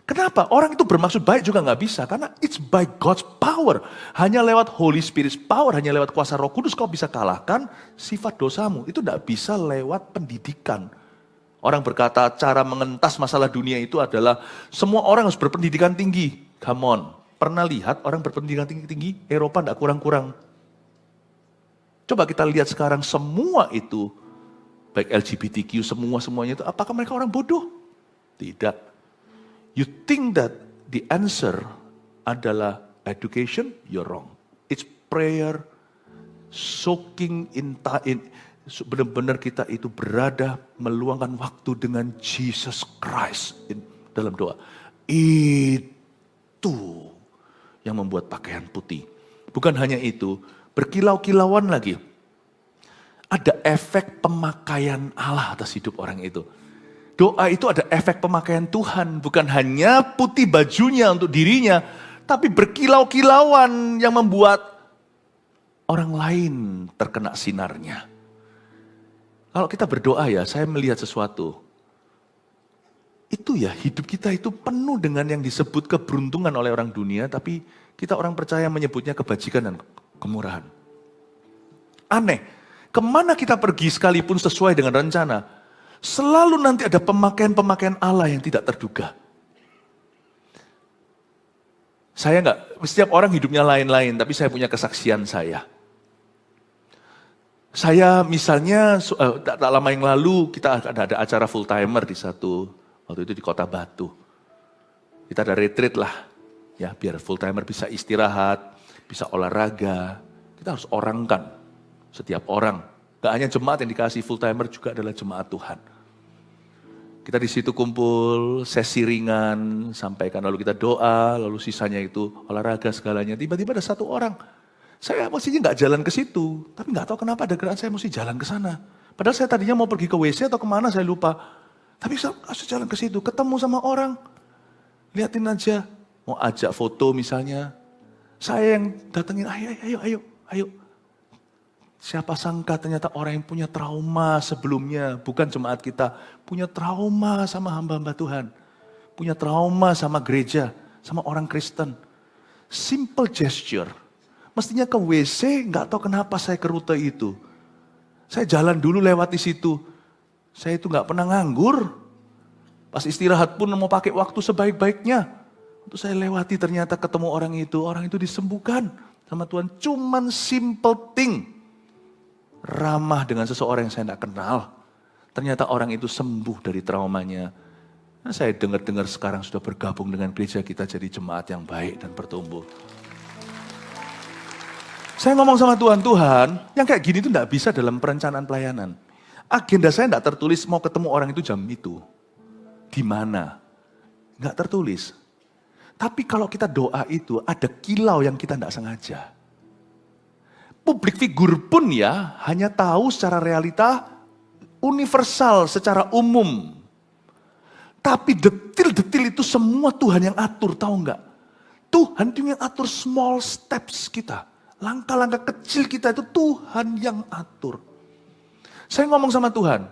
Kenapa? Orang itu bermaksud baik juga nggak bisa, karena it's by God's power. Hanya lewat Holy Spirit's power, hanya lewat kuasa Roh Kudus kau bisa kalahkan sifat dosamu. Itu nggak bisa lewat pendidikan. Orang berkata cara mengentas masalah dunia itu adalah semua orang harus berpendidikan tinggi. Come on, pernah lihat orang berpendidikan tinggi? Eropa tidak kurang-kurang. Coba kita lihat sekarang semua itu, baik LGBTQ, semuanya itu, apakah mereka orang bodoh? Tidak. You think that the answer adalah education? You're wrong. It's prayer, soaking in benar-benar kita itu berada meluangkan waktu dengan Jesus Christ dalam doa. Itu yang membuat pakaian putih. Bukan hanya itu, berkilau-kilauan lagi. Ada efek pemakaian Allah atas hidup orang itu. Doa itu ada efek pemakaian Tuhan, bukan hanya putih bajunya untuk dirinya, tapi berkilau-kilauan yang membuat orang lain terkena sinarnya. Kalau kita berdoa ya, saya melihat sesuatu. Itu ya, hidup kita itu penuh dengan yang disebut keberuntungan oleh orang dunia, tapi kita orang percaya menyebutnya kebajikan dan kemurahan. Aneh, kemana kita pergi sekalipun sesuai dengan rencana, selalu nanti ada pemakaian-pemakaian Allah yang tidak terduga. Setiap orang hidupnya lain-lain, tapi saya punya kesaksian saya. Saya misalnya, tak lama yang lalu kita ada acara full timer waktu itu di Kota Batu. Kita ada retreat lah, ya biar full timer bisa istirahat, bisa olahraga. Kita harus orangkan setiap orang. Gak hanya jemaat yang dikasih full timer, juga adalah jemaat Tuhan. Kita di situ kumpul, sesi ringan, sampaikan, lalu kita doa, lalu sisanya itu olahraga segalanya. Tiba-tiba ada satu orang. Saya mestinya nggak jalan ke situ, tapi nggak tahu kenapa ada gerakan saya mesti jalan ke sana. Padahal saya tadinya mau pergi ke WC atau kemana saya lupa. Tapi saya harus jalan ke situ, ketemu sama orang, liatin aja, mau ajak foto misalnya. Saya yang datengin, ayo. Siapa sangka ternyata orang yang punya trauma sebelumnya, bukan jemaat kita, punya trauma sama hamba-hamba Tuhan, punya trauma sama gereja, sama orang Kristen. Simple gesture. Mestinya ke WC, nggak tahu kenapa saya ke rute itu. Saya jalan dulu lewat di situ. Saya itu nggak pernah nganggur. Pas istirahat pun mau pakai waktu sebaik-baiknya. Untuk saya lewati ternyata ketemu orang itu disembuhkan sama Tuhan. Cuman simple thing. Ramah dengan seseorang yang saya nggak kenal. Ternyata orang itu sembuh dari traumanya. Nah, saya dengar-dengar sekarang sudah bergabung dengan gereja kita jadi jemaat yang baik dan bertumbuh. Saya ngomong sama Tuhan, yang kayak gini itu enggak bisa dalam perencanaan pelayanan. Agenda saya enggak tertulis mau ketemu orang itu jam itu. Di mana? Enggak tertulis. Tapi kalau kita doa itu ada kilau yang kita enggak sengaja. Publik figur pun ya hanya tahu secara realita universal, secara umum. Tapi detil-detil itu semua Tuhan yang atur, tahu enggak? Tuhan itu yang atur small steps kita. Langkah-langkah kecil kita itu Tuhan yang atur. Saya ngomong sama Tuhan,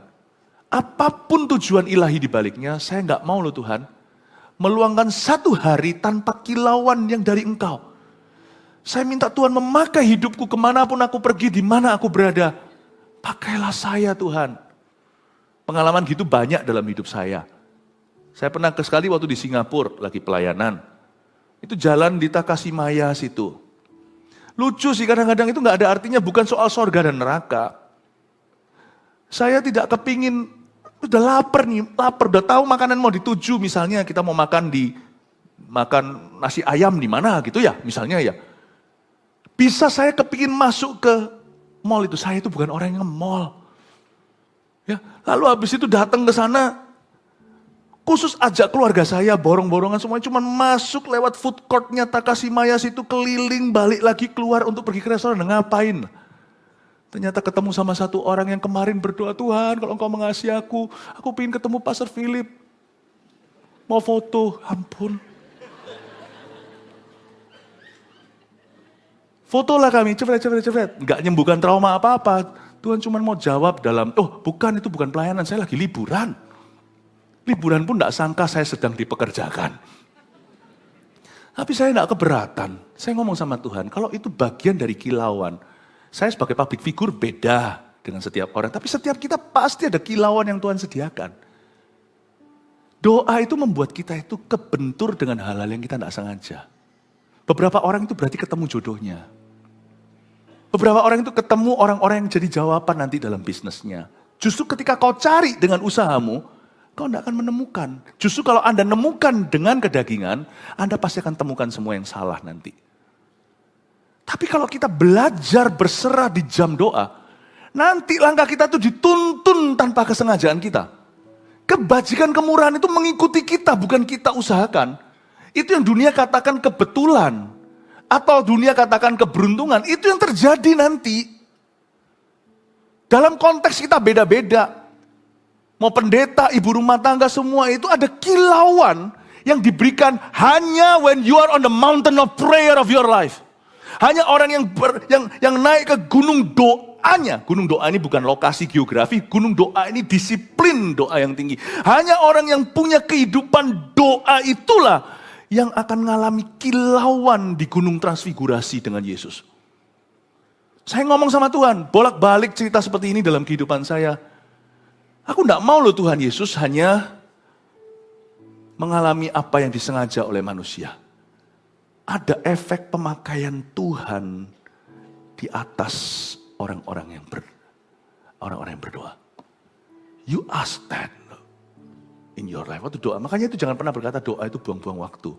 Apapun tujuan ilahi di baliknya, saya nggak mau loh Tuhan, meluangkan 1 hari tanpa kilauan yang dari Engkau. Saya minta Tuhan memakai hidupku kemanapun aku pergi, di mana aku berada. Pakailah saya Tuhan. Pengalaman gitu banyak dalam hidup saya. Saya pernah sekali waktu di Singapura, lagi pelayanan. Itu jalan di Takashimaya situ. Lucu sih, kadang-kadang itu nggak ada artinya, bukan soal sorga dan neraka. Saya tidak kepingin, udah lapar nih, udah tahu makanan mau dituju, misalnya kita mau makan nasi ayam di mana gitu ya, misalnya ya. Bisa saya kepingin masuk ke mall itu, saya itu bukan orang yang nge-mall. Ya, lalu habis itu datang ke sana, khusus ajak keluarga saya, borong-borongan semuanya, cuma masuk lewat food court-nya Takashimaya situ, keliling, balik lagi keluar untuk pergi ke restoran, ngapain? Ternyata ketemu sama satu orang yang kemarin berdoa, Tuhan kalau Engkau mengasihi aku pengen ketemu Pastor Philip. Mau foto, ampun. Fotolah kami, cepet. Enggak nyembuhkan trauma apa-apa. Tuhan cuma mau jawab dalam, bukan, itu bukan pelayanan, saya lagi liburan. Liburan pun enggak sangka saya sedang dipekerjakan. Tapi saya enggak keberatan. Saya ngomong sama Tuhan, kalau itu bagian dari kilauan, saya sebagai public figure beda dengan setiap orang. Tapi setiap kita pasti ada kilauan yang Tuhan sediakan. Doa itu membuat kita itu kebentur dengan hal-hal yang kita enggak sengaja. Beberapa orang itu berarti ketemu jodohnya. Beberapa orang itu ketemu orang-orang yang jadi jawaban nanti dalam bisnisnya. Justru ketika kau cari dengan usahamu, kau tidak akan menemukan. Justru kalau Anda nemukan dengan kedagingan, Anda pasti akan temukan semua yang salah nanti. Tapi kalau kita belajar berserah di jam doa, nanti langkah kita itu dituntun tanpa kesengajaan kita. Kebajikan kemurahan itu mengikuti kita, bukan kita usahakan. Itu yang dunia katakan kebetulan. Atau dunia katakan keberuntungan. Itu yang terjadi nanti. Dalam konteks kita beda-beda. Mau pendeta, ibu rumah tangga, semua itu ada kilauan yang diberikan hanya when you are on the mountain of prayer of your life. Hanya orang yang naik ke gunung doanya. Gunung doa ini bukan lokasi geografi, gunung doa ini disiplin doa yang tinggi. Hanya orang yang punya kehidupan doa itulah yang akan mengalami kilauan di gunung transfigurasi dengan Yesus. Saya ngomong sama Tuhan, bolak-balik cerita seperti ini dalam kehidupan saya. Aku tidak mau loh Tuhan Yesus hanya mengalami apa yang disengaja oleh manusia. Ada efek pemakaian Tuhan di atas orang-orang yang berdoa. You ask that in your life. Waktu doa, makanya itu jangan pernah berkata doa itu buang-buang waktu.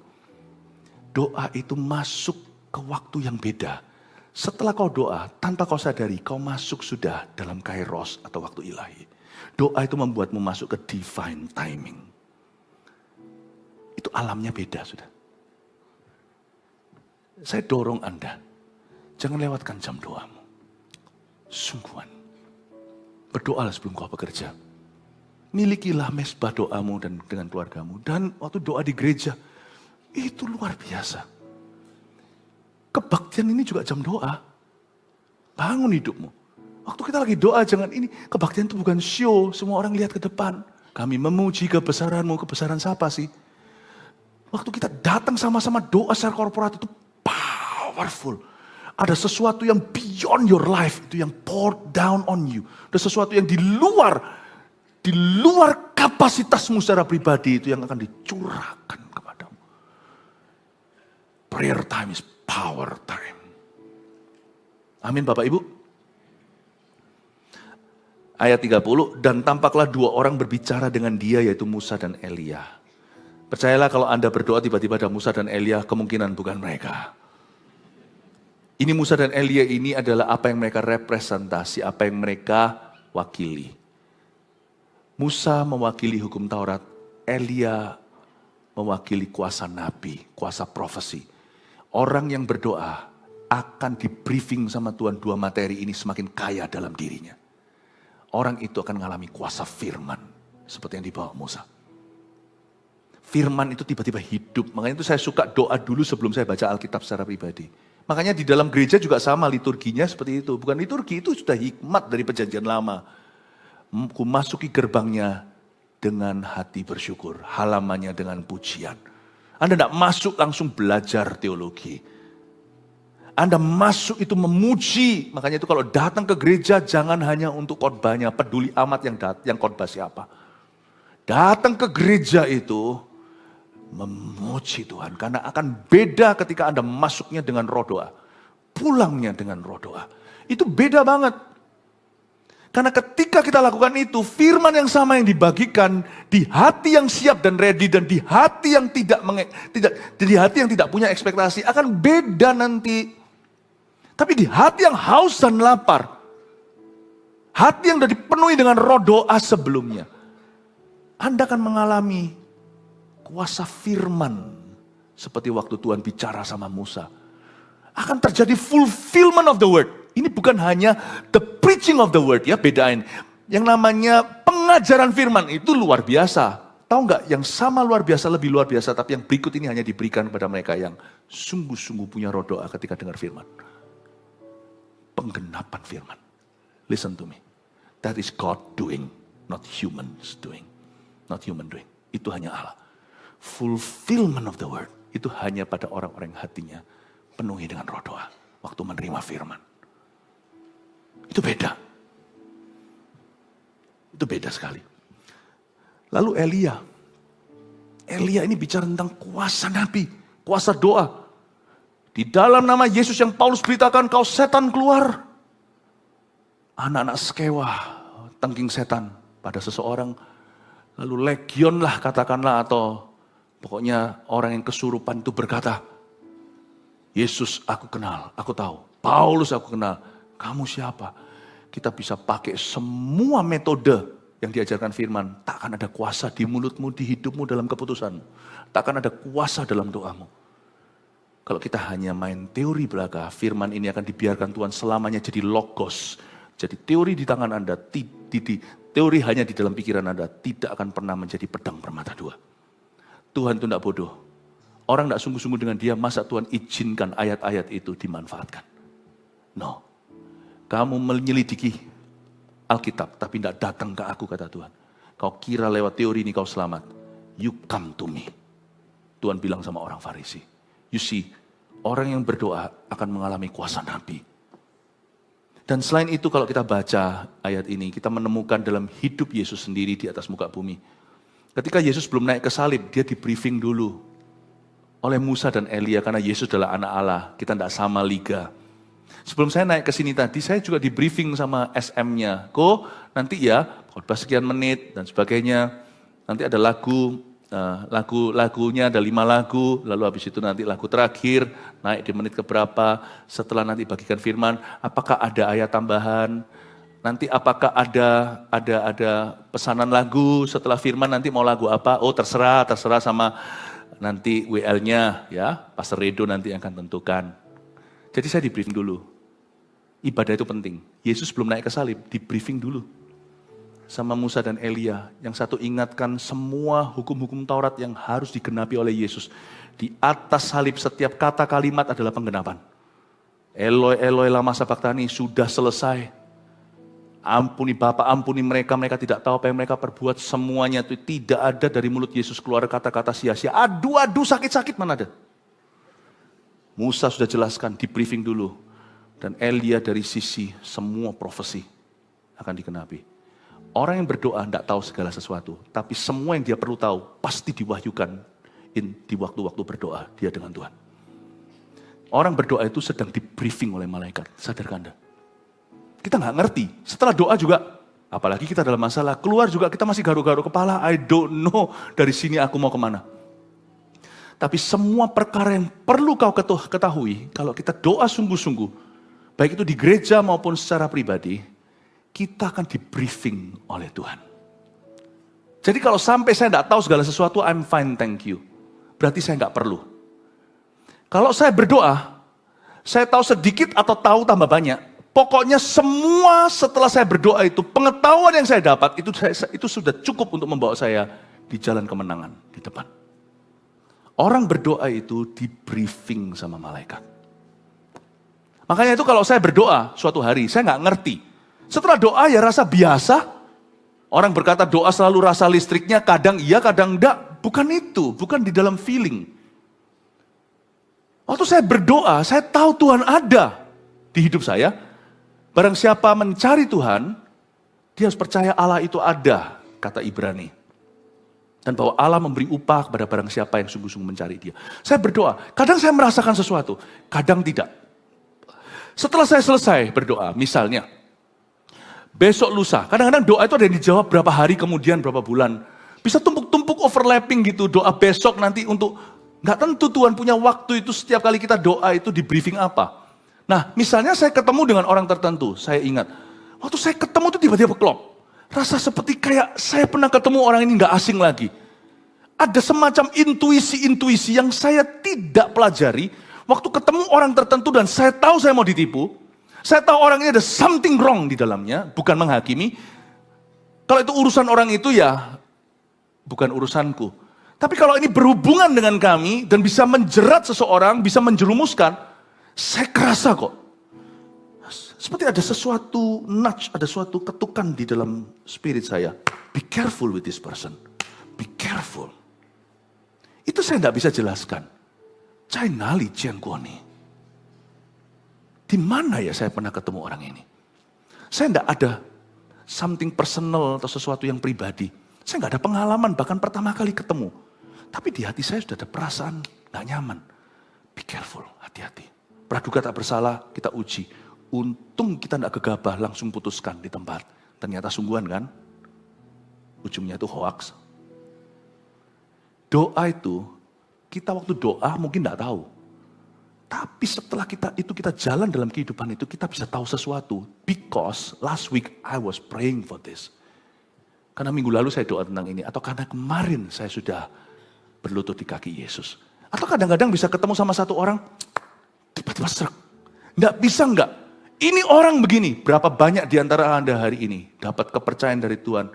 Doa itu masuk ke waktu yang beda. Setelah kau doa, tanpa kau sadari, kau masuk sudah dalam kairos atau waktu ilahi. Doa itu membuatmu masuk ke divine timing. Itu alamnya beda sudah. Saya dorong Anda, jangan lewatkan jam doamu. Sungguhan. Berdoalah sebelum kau bekerja. Milikilah mesbah doamu dan dengan keluargamu. Dan waktu doa di gereja, itu luar biasa. Kebaktian ini juga jam doa. Bangun hidupmu. Waktu kita lagi doa, jangan ini. Kebaktian itu bukan show, semua orang lihat ke depan. Kami memuji kebesaranmu, kebesaran siapa sih? Waktu kita datang sama-sama doa secara korporat itu powerful. Ada sesuatu yang beyond your life, itu yang poured down on you. Ada sesuatu yang di luar kapasitasmu secara pribadi itu yang akan dicurahkan kepadamu. Prayer time is power time. Amin Bapak Ibu. Ayat 30, dan tampaklah 2 orang berbicara dengan dia yaitu Musa dan Elia. Percayalah kalau Anda berdoa tiba-tiba ada Musa dan Elia, kemungkinan bukan mereka. Ini Musa dan Elia ini adalah apa yang mereka representasi, apa yang mereka wakili. Musa mewakili hukum Taurat, Elia mewakili kuasa nabi, kuasa profesi. Orang yang berdoa akan di briefing sama Tuhan 2 materi ini semakin kaya dalam dirinya. Orang itu akan mengalami kuasa firman, seperti yang dibawa Musa. Firman itu tiba-tiba hidup, makanya itu saya suka doa dulu sebelum saya baca Alkitab secara pribadi. Makanya di dalam gereja juga sama liturginya seperti itu. Bukan liturgi, itu sudah hikmat dari perjanjian lama. ku masuki gerbangnya dengan hati bersyukur, halamannya dengan pujian. Anda tidak masuk langsung belajar teologi. Anda masuk itu memuji. Makanya itu kalau datang ke gereja jangan hanya untuk khotbahnya, peduli amat yang khotbah siapa. Datang ke gereja itu memuji Tuhan. Karena akan beda ketika Anda masuknya dengan roh doa. Pulangnya dengan roh doa. Itu beda banget. Karena ketika kita lakukan itu, firman yang sama yang dibagikan di hati yang siap dan ready dan di hati yang tidak punya ekspektasi akan beda nanti. Tapi di hati yang haus dan lapar, hati yang sudah dipenuhi dengan roh doa sebelumnya, Anda akan mengalami kuasa firman seperti waktu Tuhan bicara sama Musa. Akan terjadi fulfillment of the word. Ini bukan hanya the preaching of the word, ya, bedain. Yang namanya pengajaran firman itu luar biasa. Tahu nggak, yang sama luar biasa, lebih luar biasa, tapi yang berikut ini hanya diberikan kepada mereka yang sungguh-sungguh punya roh doa ketika dengar firman. Penggenapan firman. Listen to me. That is God doing, not humans doing. Not human doing. Itu hanya Allah. Fulfillment of the word. Itu hanya pada orang-orang yang hatinya penuhi dengan roh doa. Waktu menerima firman. Itu beda. Itu beda sekali. Lalu Elia. Elia ini bicara tentang kuasa nabi. Kuasa doa. Di dalam nama Yesus yang Paulus beritakan, kau setan keluar. Anak-anak sekewa, tengking setan pada seseorang. Lalu legion lah katakanlah, atau pokoknya orang yang kesurupan itu berkata, Yesus aku kenal, aku tahu. Paulus aku kenal. Kamu siapa? Kita bisa pakai semua metode yang diajarkan firman. Tak akan ada kuasa di mulutmu, di hidupmu, dalam keputusanmu. Tak akan ada kuasa dalam doamu. Kalau kita hanya main teori belaka, firman ini akan dibiarkan Tuhan selamanya jadi logos. Jadi teori di tangan Anda, teori hanya di dalam pikiran Anda, tidak akan pernah menjadi pedang bermata dua. Tuhan itu tidak bodoh. Orang tidak sungguh-sungguh dengan dia, masa Tuhan izinkan ayat-ayat itu dimanfaatkan? No. Kamu menyelidiki Alkitab, tapi tidak datang ke aku, kata Tuhan. Kau kira lewat teori ini kau selamat. You come to me. Tuhan bilang sama orang Farisi. You see, orang yang berdoa akan mengalami kuasa nabi. Dan selain itu kalau kita baca ayat ini, kita menemukan dalam hidup Yesus sendiri di atas muka bumi. Ketika Yesus belum naik ke salib, dia di briefing dulu oleh Musa dan Elia, karena Yesus adalah anak Allah, kita tidak sama liga. Sebelum saya naik ke sini tadi, saya juga di briefing sama SM-nya. Nanti ya, khotbah sekian menit dan sebagainya. Nanti ada lagunya ada 5 lagu, lalu habis itu nanti lagu terakhir, naik di menit keberapa, setelah nanti bagikan firman, apakah ada ayat tambahan, nanti apakah ada pesanan lagu setelah firman, nanti mau lagu apa, terserah sama nanti WL-nya, ya, Pastor Redo nanti yang akan tentukan. Jadi saya di briefing dulu. Ibadah itu penting. Yesus belum naik ke salib, di briefing dulu. Sama Musa dan Elia. Yang satu ingatkan semua hukum-hukum Taurat yang harus digenapi oleh Yesus. Di atas salib setiap kata kalimat adalah penggenapan. Eloi, Eloi, lama sabachthani, sudah selesai. Ampuni Bapa, ampuni mereka, mereka tidak tahu apa yang mereka perbuat. Semuanya itu tidak ada dari mulut Yesus keluar kata-kata sia-sia. Aduh, sakit-sakit mana ada. Musa sudah jelaskan, di briefing dulu. Dan Elia dari sisi semua profesi akan dikenapi. Orang yang berdoa tidak tahu segala sesuatu. Tapi semua yang dia perlu tahu pasti diwahyukan di waktu-waktu berdoa dia dengan Tuhan. Orang berdoa itu sedang di briefing oleh malaikat. Sadarkah Anda? Kita nggak ngerti. Setelah doa juga, apalagi kita dalam masalah, keluar juga kita masih garu-garu kepala. I don't know dari sini aku mau kemana. Tapi semua perkara yang perlu kau ketahui, kalau kita doa sungguh-sungguh, baik itu di gereja maupun secara pribadi, kita akan di briefing oleh Tuhan. Jadi kalau sampai saya tidak tahu segala sesuatu, I'm fine, thank you. Berarti saya nggak perlu. Kalau saya berdoa, saya tahu sedikit atau tahu tambah banyak. Pokoknya semua setelah saya berdoa itu, pengetahuan yang saya dapat, itu sudah cukup untuk membawa saya di jalan kemenangan di depan. Orang berdoa itu di briefing sama malaikat. Makanya itu kalau saya berdoa suatu hari, saya nggak ngerti. Setelah doa ya rasa biasa. Orang berkata doa selalu rasa listriknya, kadang iya, kadang enggak. Bukan itu, bukan di dalam feeling. Waktu saya berdoa, saya tahu Tuhan ada di hidup saya. Barang siapa mencari Tuhan, dia harus percaya Allah itu ada, kata Ibrani. Dan bahwa Allah memberi upah kepada barang siapa yang sungguh-sungguh mencari dia. Saya berdoa, kadang saya merasakan sesuatu, kadang tidak. Setelah saya selesai berdoa, misalnya, besok lusa, kadang-kadang doa itu ada yang dijawab berapa hari kemudian, berapa bulan. Bisa tumpuk-tumpuk overlapping gitu, doa besok nanti untuk, nggak tentu Tuhan punya waktu itu setiap kali kita doa itu di briefing apa. Nah misalnya saya ketemu dengan orang tertentu, saya ingat, waktu saya ketemu itu tiba-tiba klop. Rasa seperti kayak saya pernah ketemu orang ini nggak asing lagi. Ada semacam intuisi-intuisi yang saya tidak pelajari, waktu ketemu orang tertentu dan saya tahu saya mau ditipu. Saya tahu orang ini ada something wrong di dalamnya, bukan menghakimi. Kalau itu urusan orang itu ya, bukan urusanku. Tapi kalau ini berhubungan dengan kami, dan bisa menjerat seseorang, bisa menjerumuskan, saya kerasa kok. Seperti ada sesuatu nudge, ada suatu ketukan di dalam spirit saya. Be careful with this person. Be careful. Itu saya tidak bisa jelaskan. Cai nali jian guoni. Di mana ya saya pernah ketemu orang ini? Saya tidak ada something personal atau sesuatu yang pribadi. Saya nggak ada pengalaman, bahkan pertama kali ketemu. Tapi di hati saya sudah ada perasaan nggak nyaman. Be careful, hati-hati. Praduga tak bersalah, kita uji. Untung kita tidak gegabah, langsung putuskan di tempat. Ternyata sungguhan kan? Ujungnya itu hoax. Doa itu, kita waktu doa mungkin tidak tahu. Tapi setelah kita jalan dalam kehidupan itu, kita bisa tahu sesuatu. Because last week I was praying for this. Karena minggu lalu saya doa tentang ini. Atau karena kemarin saya sudah berlutut di kaki Yesus. Atau kadang-kadang bisa ketemu sama satu orang, tiba-tiba serak. Nggak bisa nggak? Ini orang begini. Berapa banyak di antara Anda hari ini dapat kepercayaan dari Tuhan.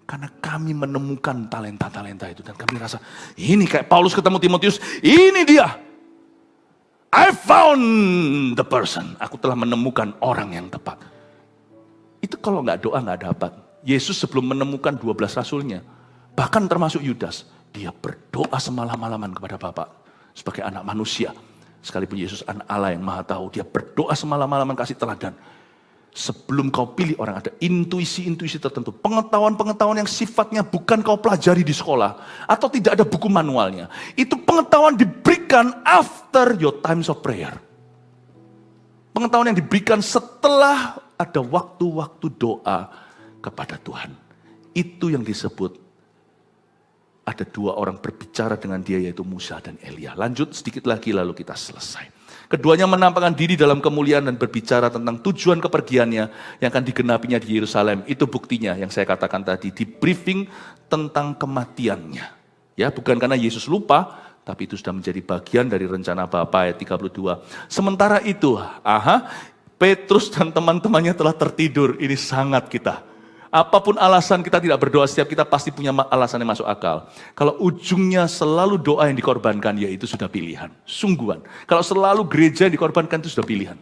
Karena kami menemukan talenta-talenta itu. Dan kami rasa, ini kayak Paulus ketemu Timotius, ini dia. I found the person. Aku telah menemukan orang yang tepat. Itu kalau nggak doa nggak dapat. Yesus sebelum menemukan 12 rasulnya, bahkan termasuk Yudas, dia berdoa semalam-malaman kepada Bapa sebagai anak manusia. Sekalipun Yesus anak Allah yang maha tahu, dia berdoa semalam-malaman kasih teladan. Sebelum kau pilih orang, ada intuisi-intuisi tertentu. Pengetahuan-pengetahuan yang sifatnya bukan kau pelajari di sekolah. Atau tidak ada buku manualnya. Itu pengetahuan diberikan after your times of prayer. Pengetahuan yang diberikan setelah ada waktu-waktu doa kepada Tuhan. Itu yang disebut ada dua orang berbicara dengan dia, yaitu Musa dan Elia. Lanjut sedikit lagi lalu kita selesai. Keduanya menampakkan diri dalam kemuliaan dan berbicara tentang tujuan kepergiannya yang akan digenapinya di Yerusalem. Itu buktinya yang saya katakan tadi, di briefing tentang kematiannya. Ya, bukan karena Yesus lupa, tapi itu sudah menjadi bagian dari rencana Bapa ayat 32. Sementara itu, Petrus dan teman-temannya telah tertidur. Ini sangat kita. Apapun alasan kita tidak berdoa, setiap kita pasti punya alasan yang masuk akal. Kalau ujungnya selalu doa yang dikorbankan, ya itu sudah pilihan. Sungguhan. Kalau selalu gereja yang dikorbankan, itu sudah pilihan.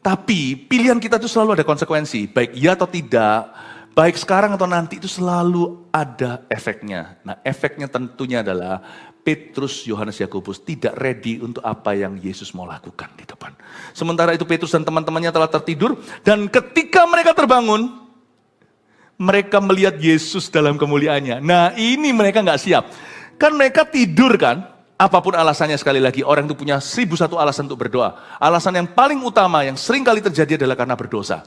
Tapi pilihan kita itu selalu ada konsekuensi. Baik iya atau tidak, baik sekarang atau nanti, itu selalu ada efeknya. Nah efeknya tentunya adalah Petrus, Yohanes, Yakobus tidak ready untuk apa yang Yesus mau lakukan di depan. Sementara itu Petrus dan teman-temannya telah tertidur, dan ketika mereka terbangun, mereka melihat Yesus dalam kemuliaannya. Nah ini mereka nggak siap. Kan mereka tidur kan, apapun alasannya, sekali lagi orang itu punya 1001 alasan untuk berdoa. Alasan yang paling utama yang sering kali terjadi adalah karena berdosa.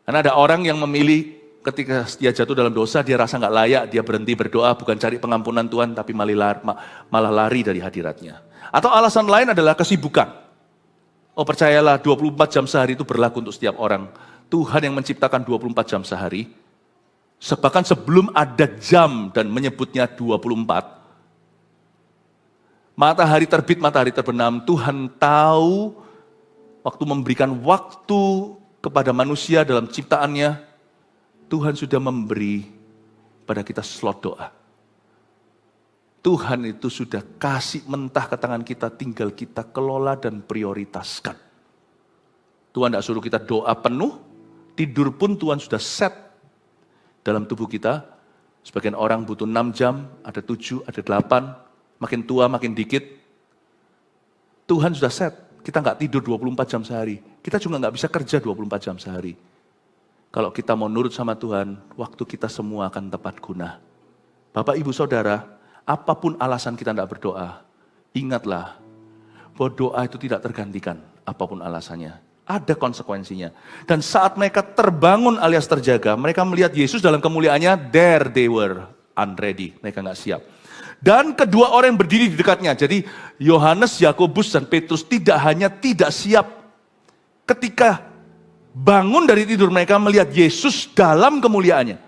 Karena ada orang yang memilih ketika dia jatuh dalam dosa, dia rasa nggak layak, dia berhenti berdoa, bukan cari pengampunan Tuhan, tapi malah lari dari hadiratnya. Atau alasan lain adalah kesibukan. Oh percayalah, 24 jam sehari itu berlaku untuk setiap orang. Tuhan yang menciptakan 24 jam sehari, bahkan sebelum ada jam dan menyebutnya 24, matahari terbit, matahari terbenam, Tuhan tahu waktu memberikan waktu kepada manusia dalam ciptaannya, Tuhan sudah memberi pada kita slot doa. Tuhan itu sudah kasih mentah ke tangan kita, tinggal kita kelola dan prioritaskan. Tuhan tidak suruh kita doa penuh, tidur pun Tuhan sudah set dalam tubuh kita. Sebagian orang butuh 6 jam, ada 7, ada 8, makin tua makin dikit. Tuhan sudah set, kita nggak tidur 24 jam sehari. Kita juga nggak bisa kerja 24 jam sehari. Kalau kita mau nurut sama Tuhan, waktu kita semua akan tepat guna. Bapak, Ibu, Saudara, apapun alasan kita tidak berdoa, ingatlah bahwa doa itu tidak tergantikan, apapun alasannya. Ada konsekuensinya. Dan saat mereka terbangun alias terjaga, mereka melihat Yesus dalam kemuliaannya, there they were unready, mereka nggak siap. Dan kedua orang yang berdiri di dekatnya, jadi Yohanes, Yakobus, dan Petrus tidak hanya tidak siap ketika bangun dari tidur mereka melihat Yesus dalam kemuliaannya.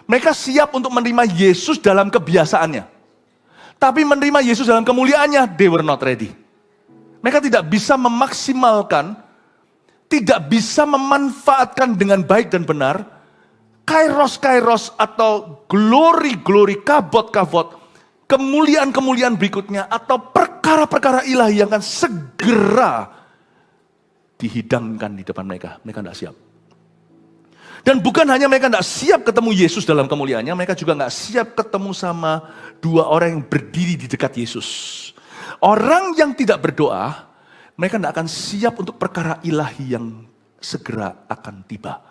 Mereka siap untuk menerima Yesus dalam kebiasaannya. Tapi menerima Yesus dalam kemuliaannya, they were not ready. Mereka tidak bisa memaksimalkan, tidak bisa memanfaatkan dengan baik dan benar, kairos-kairos atau glory-glory, kabot-kabot, kemuliaan-kemuliaan berikutnya, atau perkara-perkara ilahi yang akan segera dihidangkan di depan mereka. Mereka tidak siap. Dan bukan hanya mereka tidak siap ketemu Yesus dalam kemuliaannya, mereka juga tidak siap ketemu sama dua orang yang berdiri di dekat Yesus. Orang yang tidak berdoa, mereka tidak akan siap untuk perkara ilahi yang segera akan tiba.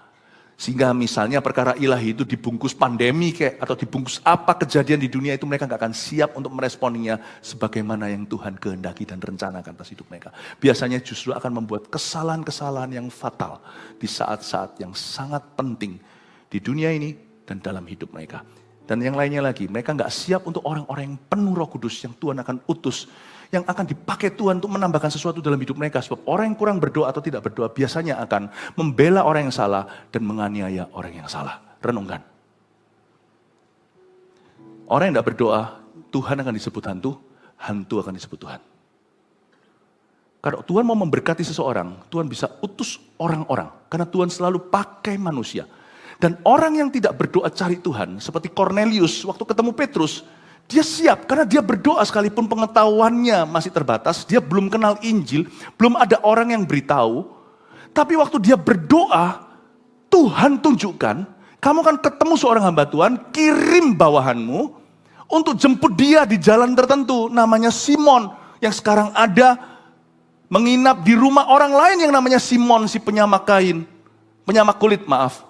Sehingga misalnya perkara ilahi itu dibungkus pandemi atau dibungkus apa kejadian di dunia itu, mereka nggak akan siap untuk meresponinya sebagaimana yang Tuhan kehendaki dan rencanakan atas hidup mereka. Biasanya justru akan membuat kesalahan-kesalahan yang fatal di saat-saat yang sangat penting di dunia ini dan dalam hidup mereka. Dan yang lainnya lagi, mereka nggak siap untuk orang-orang yang penuh Roh Kudus yang Tuhan akan utus, yang akan dipakai Tuhan untuk menambahkan sesuatu dalam hidup mereka. Sebab orang yang kurang berdoa atau tidak berdoa biasanya akan membela orang yang salah dan menganiaya orang yang salah. Renungkan. Orang yang tidak berdoa, Tuhan akan disebut hantu, hantu akan disebut Tuhan. Kalau Tuhan mau memberkati seseorang, Tuhan bisa utus orang-orang. Karena Tuhan selalu pakai manusia. Dan orang yang tidak berdoa cari Tuhan, seperti Cornelius waktu ketemu Petrus, dia siap karena dia berdoa sekalipun pengetahuannya masih terbatas, dia belum kenal Injil, belum ada orang yang beritahu. Tapi waktu dia berdoa, Tuhan tunjukkan, kamu akan ketemu seorang hamba Tuhan, kirim bawahanmu untuk jemput dia di jalan tertentu, namanya Simon, yang sekarang ada menginap di rumah orang lain yang namanya Simon, si penyamak kain, penyamak kulit, maaf.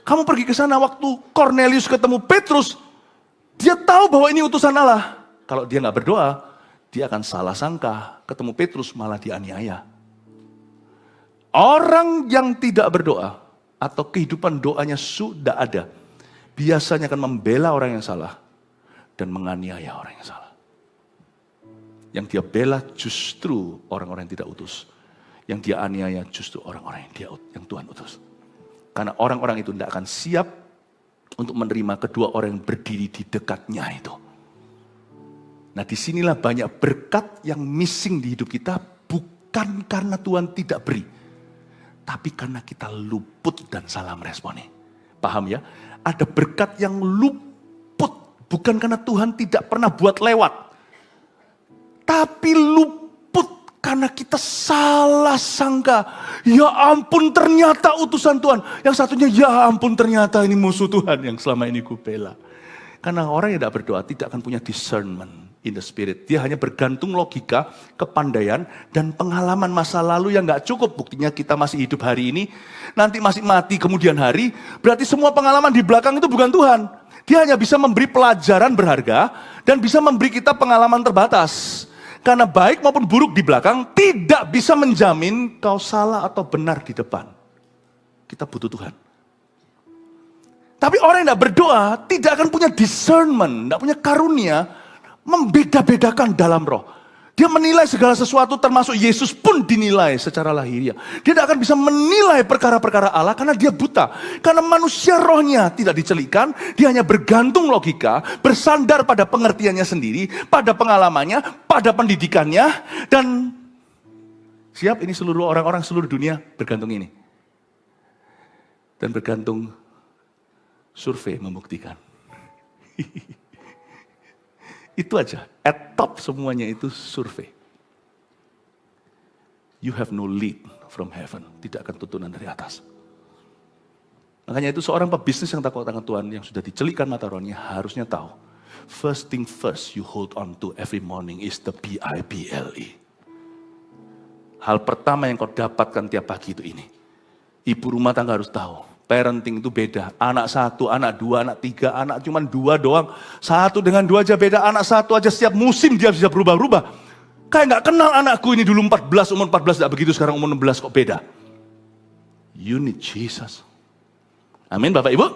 Kamu pergi ke sana waktu Cornelius ketemu Petrus, dia tahu bahwa ini utusan Allah. Kalau dia nggak berdoa, dia akan salah sangka. Ketemu Petrus malah dianiaya. Orang yang tidak berdoa atau kehidupan doanya sudah ada, biasanya akan membela orang yang salah dan menganiaya orang yang salah. Yang dia bela justru orang-orang yang tidak utus. Yang dia aniaya justru orang-orang yang Tuhan utus. Karena orang-orang itu tidak akan siap untuk menerima kedua orang yang berdiri di dekatnya itu. Nah, disinilah banyak berkat yang missing di hidup kita, bukan karena Tuhan tidak beri, tapi karena kita luput dan salah meresponi. Paham ya? Ada berkat yang luput, bukan karena Tuhan tidak pernah buat lewat, tapi luput karena kita salah sangka. Ya ampun, ternyata utusan Tuhan. Yang satunya, ya ampun, ternyata ini musuh Tuhan yang selama ini kubela. Karena orang yang tidak berdoa tidak akan punya discernment in the spirit. Dia hanya bergantung logika, kepandaian, dan pengalaman masa lalu yang gak cukup. Buktinya kita masih hidup hari ini, nanti masih mati kemudian hari. Berarti semua pengalaman di belakang itu bukan Tuhan. Dia hanya bisa memberi pelajaran berharga dan bisa memberi kita pengalaman terbatas. Karena baik maupun buruk di belakang tidak bisa menjamin kau salah atau benar di depan. Kita butuh Tuhan. Tapi orang yang tidak berdoa tidak akan punya discernment, tidak punya karunia membeda-bedakan dalam roh. Dia menilai segala sesuatu termasuk Yesus pun dinilai secara lahiriah. Dia tidak akan bisa menilai perkara-perkara Allah karena dia buta. Karena manusia rohnya tidak dicelikan, dia hanya bergantung logika, bersandar pada pengertiannya sendiri, pada pengalamannya, pada pendidikannya, dan siap ini seluruh orang-orang seluruh dunia bergantung ini. Dan bergantung survei membuktikan. Itu aja, at top semuanya itu survei. you have no lead from heaven. Tidak akan tuntunan dari atas. Makanya itu seorang pebisnis yang takut akan Tuhan, yang sudah dicelikkan mata rohaninya, harusnya tahu. First thing first you hold on to every morning is the Bible. Hal pertama yang kau dapatkan tiap pagi itu ini. Ibu rumah tangga harus tahu, parenting itu beda. Anak 1, anak 2, anak 3, anak cuma 2 doang. 1 dengan 2 aja beda, anak 1 aja setiap musim dia bisa berubah-ubah. Kayak gak kenal anakku ini dulu 14, umur 14 gak begitu, sekarang umur 16 kok beda. You need Jesus. Amin Bapak Ibu.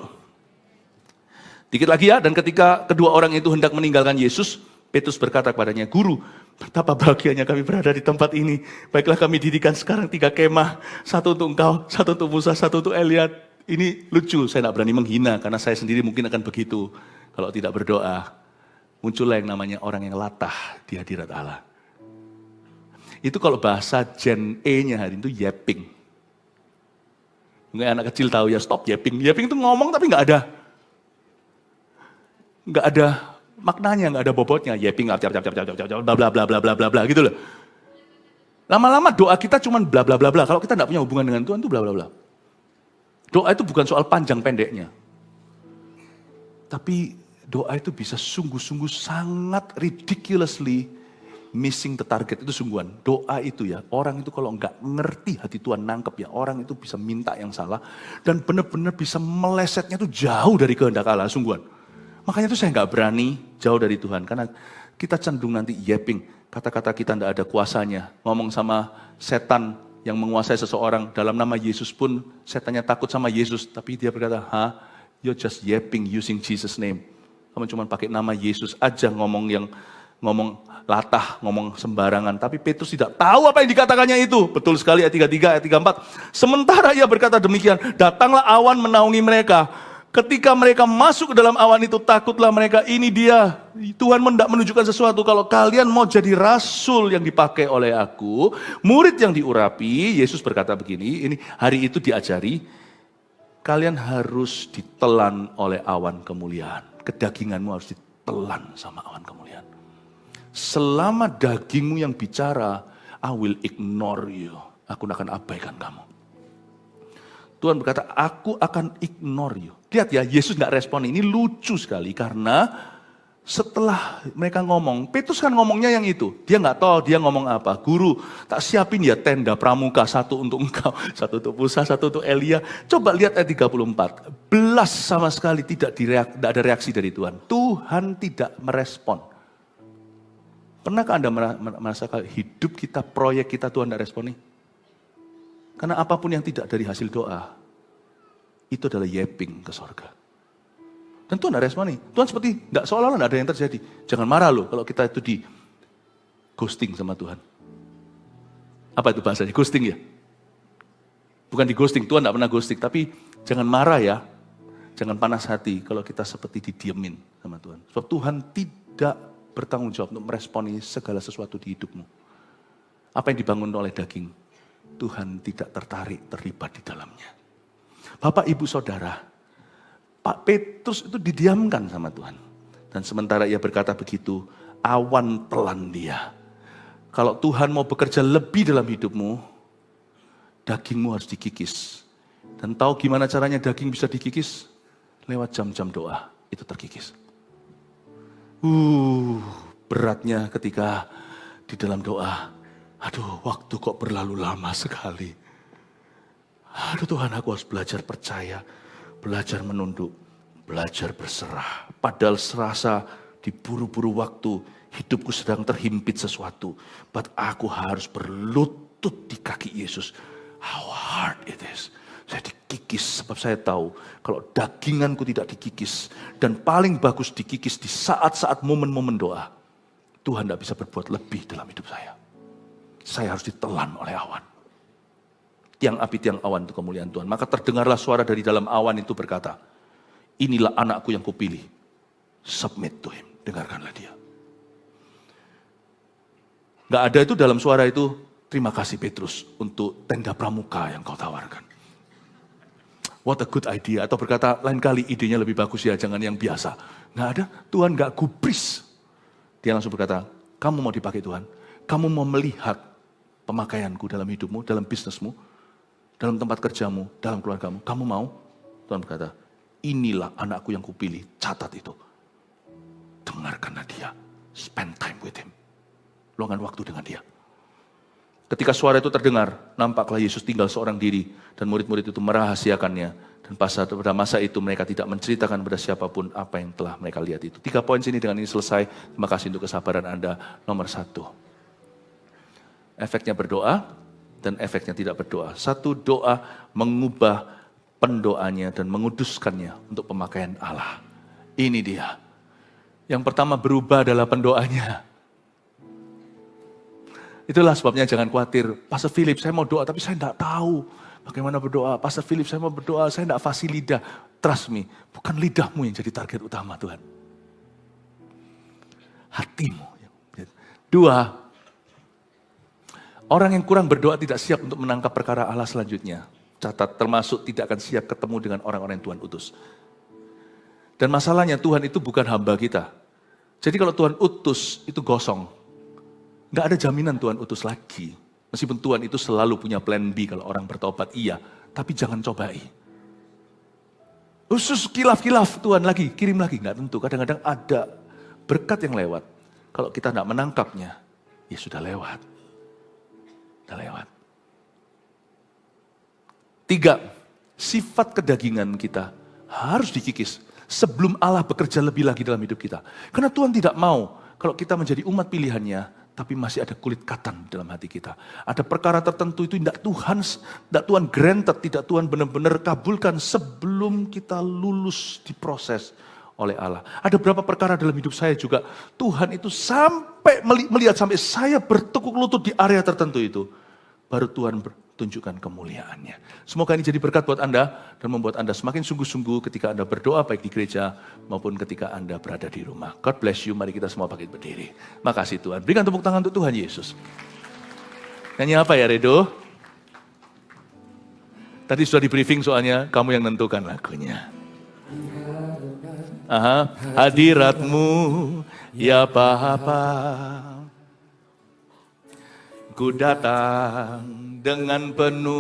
Dikit lagi ya, dan ketika kedua orang itu hendak meninggalkan Yesus, Petrus berkata kepadanya, Guru, betapa bahagianya kami berada di tempat ini. Baiklah kami dirikan sekarang 3 kemah, 1 untuk engkau, 1 untuk Musa, 1 untuk Elia. Ini lucu, saya tidak berani menghina, karena saya sendiri mungkin akan begitu. Kalau tidak berdoa, muncullah yang namanya orang yang latah di hadirat Allah. Itu kalau bahasa Gen E-nya hari itu yapping. Mungkin anak kecil tahu ya, stop yapping. Yapping itu ngomong tapi nggak ada maknanya, nggak ada bobotnya. Yapping, bla bla bla bla bla bla bla gitu loh. Lama-lama doa kita cuma bla bla bla bla. Kalau kita nggak punya hubungan dengan Tuhan itu bla bla bla. Doa itu bukan soal panjang pendeknya, tapi doa itu bisa sungguh-sungguh sangat ridiculously missing the target. Itu sungguhan. Doa itu ya, orang itu kalau nggak ngerti hati Tuhan, nangkep ya, orang itu bisa minta yang salah dan benar-benar bisa melesetnya itu jauh dari kehendak Allah, sungguhan. Makanya itu saya nggak berani jauh dari Tuhan, karena kita cenderung nanti yapping, kata-kata kita nggak ada kuasanya. Ngomong sama setan yang menguasai seseorang dalam nama Yesus pun setannya takut sama Yesus, tapi dia berkata, you're just yapping using Jesus name. Kamu cuma pakai nama Yesus aja ngomong latah, ngomong sembarangan. Tapi Petrus tidak tahu apa yang dikatakannya itu. Betul sekali ayat 33, ayat 34. Sementara ia berkata demikian, datanglah awan menaungi mereka. Ketika mereka masuk ke dalam awan itu, takutlah mereka, ini dia. Tuhan hendak menunjukkan sesuatu, kalau kalian mau jadi rasul yang dipakai oleh aku, murid yang diurapi, Yesus berkata begini, ini hari itu diajari, kalian harus ditelan oleh awan kemuliaan. Kedaginganmu harus ditelan sama awan kemuliaan. Selama dagingmu yang bicara, I will ignore you. Aku akan abaikan kamu. Tuhan berkata, aku akan ignore you. Lihat ya, Yesus gak respon. Ini lucu sekali karena setelah mereka ngomong, Petrus kan ngomongnya yang itu. Dia gak tahu dia ngomong apa. Guru, tak siapin ya tenda pramuka, 1 untuk engkau, 1 untuk Musa, 1 untuk Elia. Coba lihat ayat 34. Belas sama sekali tidak ada reaksi dari Tuhan. Tuhan tidak merespon. Pernahkah Anda merasakan hidup kita, proyek kita Tuhan tidak responi? Karena apapun yang tidak dari hasil doa, itu adalah yapping ke sorga. Dan Tuhan tidak responi. Tuhan seperti, tidak seolah-olah tidak ada yang terjadi. Jangan marah loh kalau kita itu di ghosting sama Tuhan. Apa itu bahasanya? Ghosting ya? Bukan di ghosting, Tuhan tidak pernah ghosting. Tapi jangan marah ya. Jangan panas hati kalau kita seperti didiemin sama Tuhan. Sebab Tuhan tidak bertanggung jawab untuk meresponi segala sesuatu di hidupmu. Apa yang dibangun oleh daging, Tuhan tidak terlibat di dalamnya. Bapak, Ibu, Saudara, Pak Petrus itu didiamkan sama Tuhan. Dan sementara ia berkata begitu, awan telan dia. Kalau Tuhan mau bekerja lebih dalam hidupmu, dagingmu harus dikikis. Dan tahu gimana caranya daging bisa dikikis? Lewat jam-jam doa, itu terkikis. Beratnya ketika di dalam doa. Aduh, waktu kok berlalu lama sekali. Aduh Tuhan, aku harus belajar percaya, belajar menunduk, belajar berserah. Padahal serasa diburu-buru waktu, hidupku sedang terhimpit sesuatu. But aku harus berlutut di kaki Yesus. How hard it is. Saya dikikis sebab saya tahu kalau daginganku tidak dikikis. Dan paling bagus dikikis di saat-saat momen-momen doa. Tuhan tidak bisa berbuat lebih dalam hidup saya. Saya harus ditelan oleh awan. Tiang api, tiang awan itu kemuliaan Tuhan. Maka terdengarlah suara dari dalam awan itu berkata, inilah anakku yang kupilih. Submit to him. Dengarkanlah dia. Gak ada itu dalam suara itu, terima kasih Petrus untuk tenda pramuka yang kau tawarkan. What a good idea. Atau berkata, lain kali idenya lebih bagus ya, jangan yang biasa. Nggak ada, Tuhan nggak gubris. Dia langsung berkata, kamu mau dipakai Tuhan. Kamu mau melihat pemakaianku dalam hidupmu, dalam bisnismu, dalam tempat kerjamu, dalam keluargamu. Kamu mau? Tuhan berkata, inilah anakku yang kupilih, catat itu. Dengarkanlah dia, spend time with him. Luangkan waktu dengan dia. Ketika suara itu terdengar, nampaklah Yesus tinggal seorang diri dan murid-murid itu merahasiakannya. Dan pada masa itu mereka tidak menceritakan kepada siapapun apa yang telah mereka lihat itu. 3 poin sini dengan ini selesai. Terima kasih untuk kesabaran Anda. Nomor 1. Efeknya berdoa dan efeknya tidak berdoa. 1, doa mengubah pendoanya dan menguduskannya untuk pemakaian Allah. Ini dia. Yang pertama berubah adalah pendoanya. Itulah sebabnya jangan khawatir. Pastor Philip, saya mau doa tapi saya tidak tahu bagaimana berdoa. Pastor Philip, saya mau berdoa, saya tidak fasih lidah. Trust me, bukan lidahmu yang jadi target utama Tuhan. Hatimu. 2, orang yang kurang berdoa tidak siap untuk menangkap perkara Allah selanjutnya. Catat, termasuk tidak akan siap ketemu dengan orang-orang yang Tuhan utus. Dan masalahnya Tuhan itu bukan hamba kita. Jadi kalau Tuhan utus, itu gosong. Nggak ada jaminan Tuhan utus lagi. Meskipun Tuhan itu selalu punya plan B kalau orang bertobat, iya. Tapi jangan cobai. Usus kilaf-kilaf Tuhan lagi, kirim lagi. Nggak tentu, kadang-kadang ada berkat yang lewat. Kalau kita nggak menangkapnya, ya sudah lewat. Sudah lewat. 3, sifat kedagingan kita harus dikikis sebelum Allah bekerja lebih lagi dalam hidup kita. Karena Tuhan tidak mau kalau kita menjadi umat pilihannya, tapi masih ada kulit katan dalam hati kita. Ada perkara tertentu itu tidak Tuhan granted, tidak Tuhan benar-benar kabulkan sebelum kita lulus diproses oleh Allah. Ada beberapa perkara dalam hidup saya juga, Tuhan itu sampai melihat sampai saya bertekuk lutut di area tertentu itu, baru Tuhan tunjukkan kemuliaannya. Semoga ini jadi berkat buat Anda dan membuat Anda semakin sungguh-sungguh ketika Anda berdoa baik di gereja maupun ketika Anda berada di rumah. God bless you, mari kita semua bangkit berdiri. Makasih Tuhan. Berikan tepuk tangan untuk Tuhan Yesus. Nyanyi apa ya Redo? Tadi sudah di briefing soalnya kamu yang nentukan lagunya. Hadiratmu ya Bapa, ku datang dengan penuh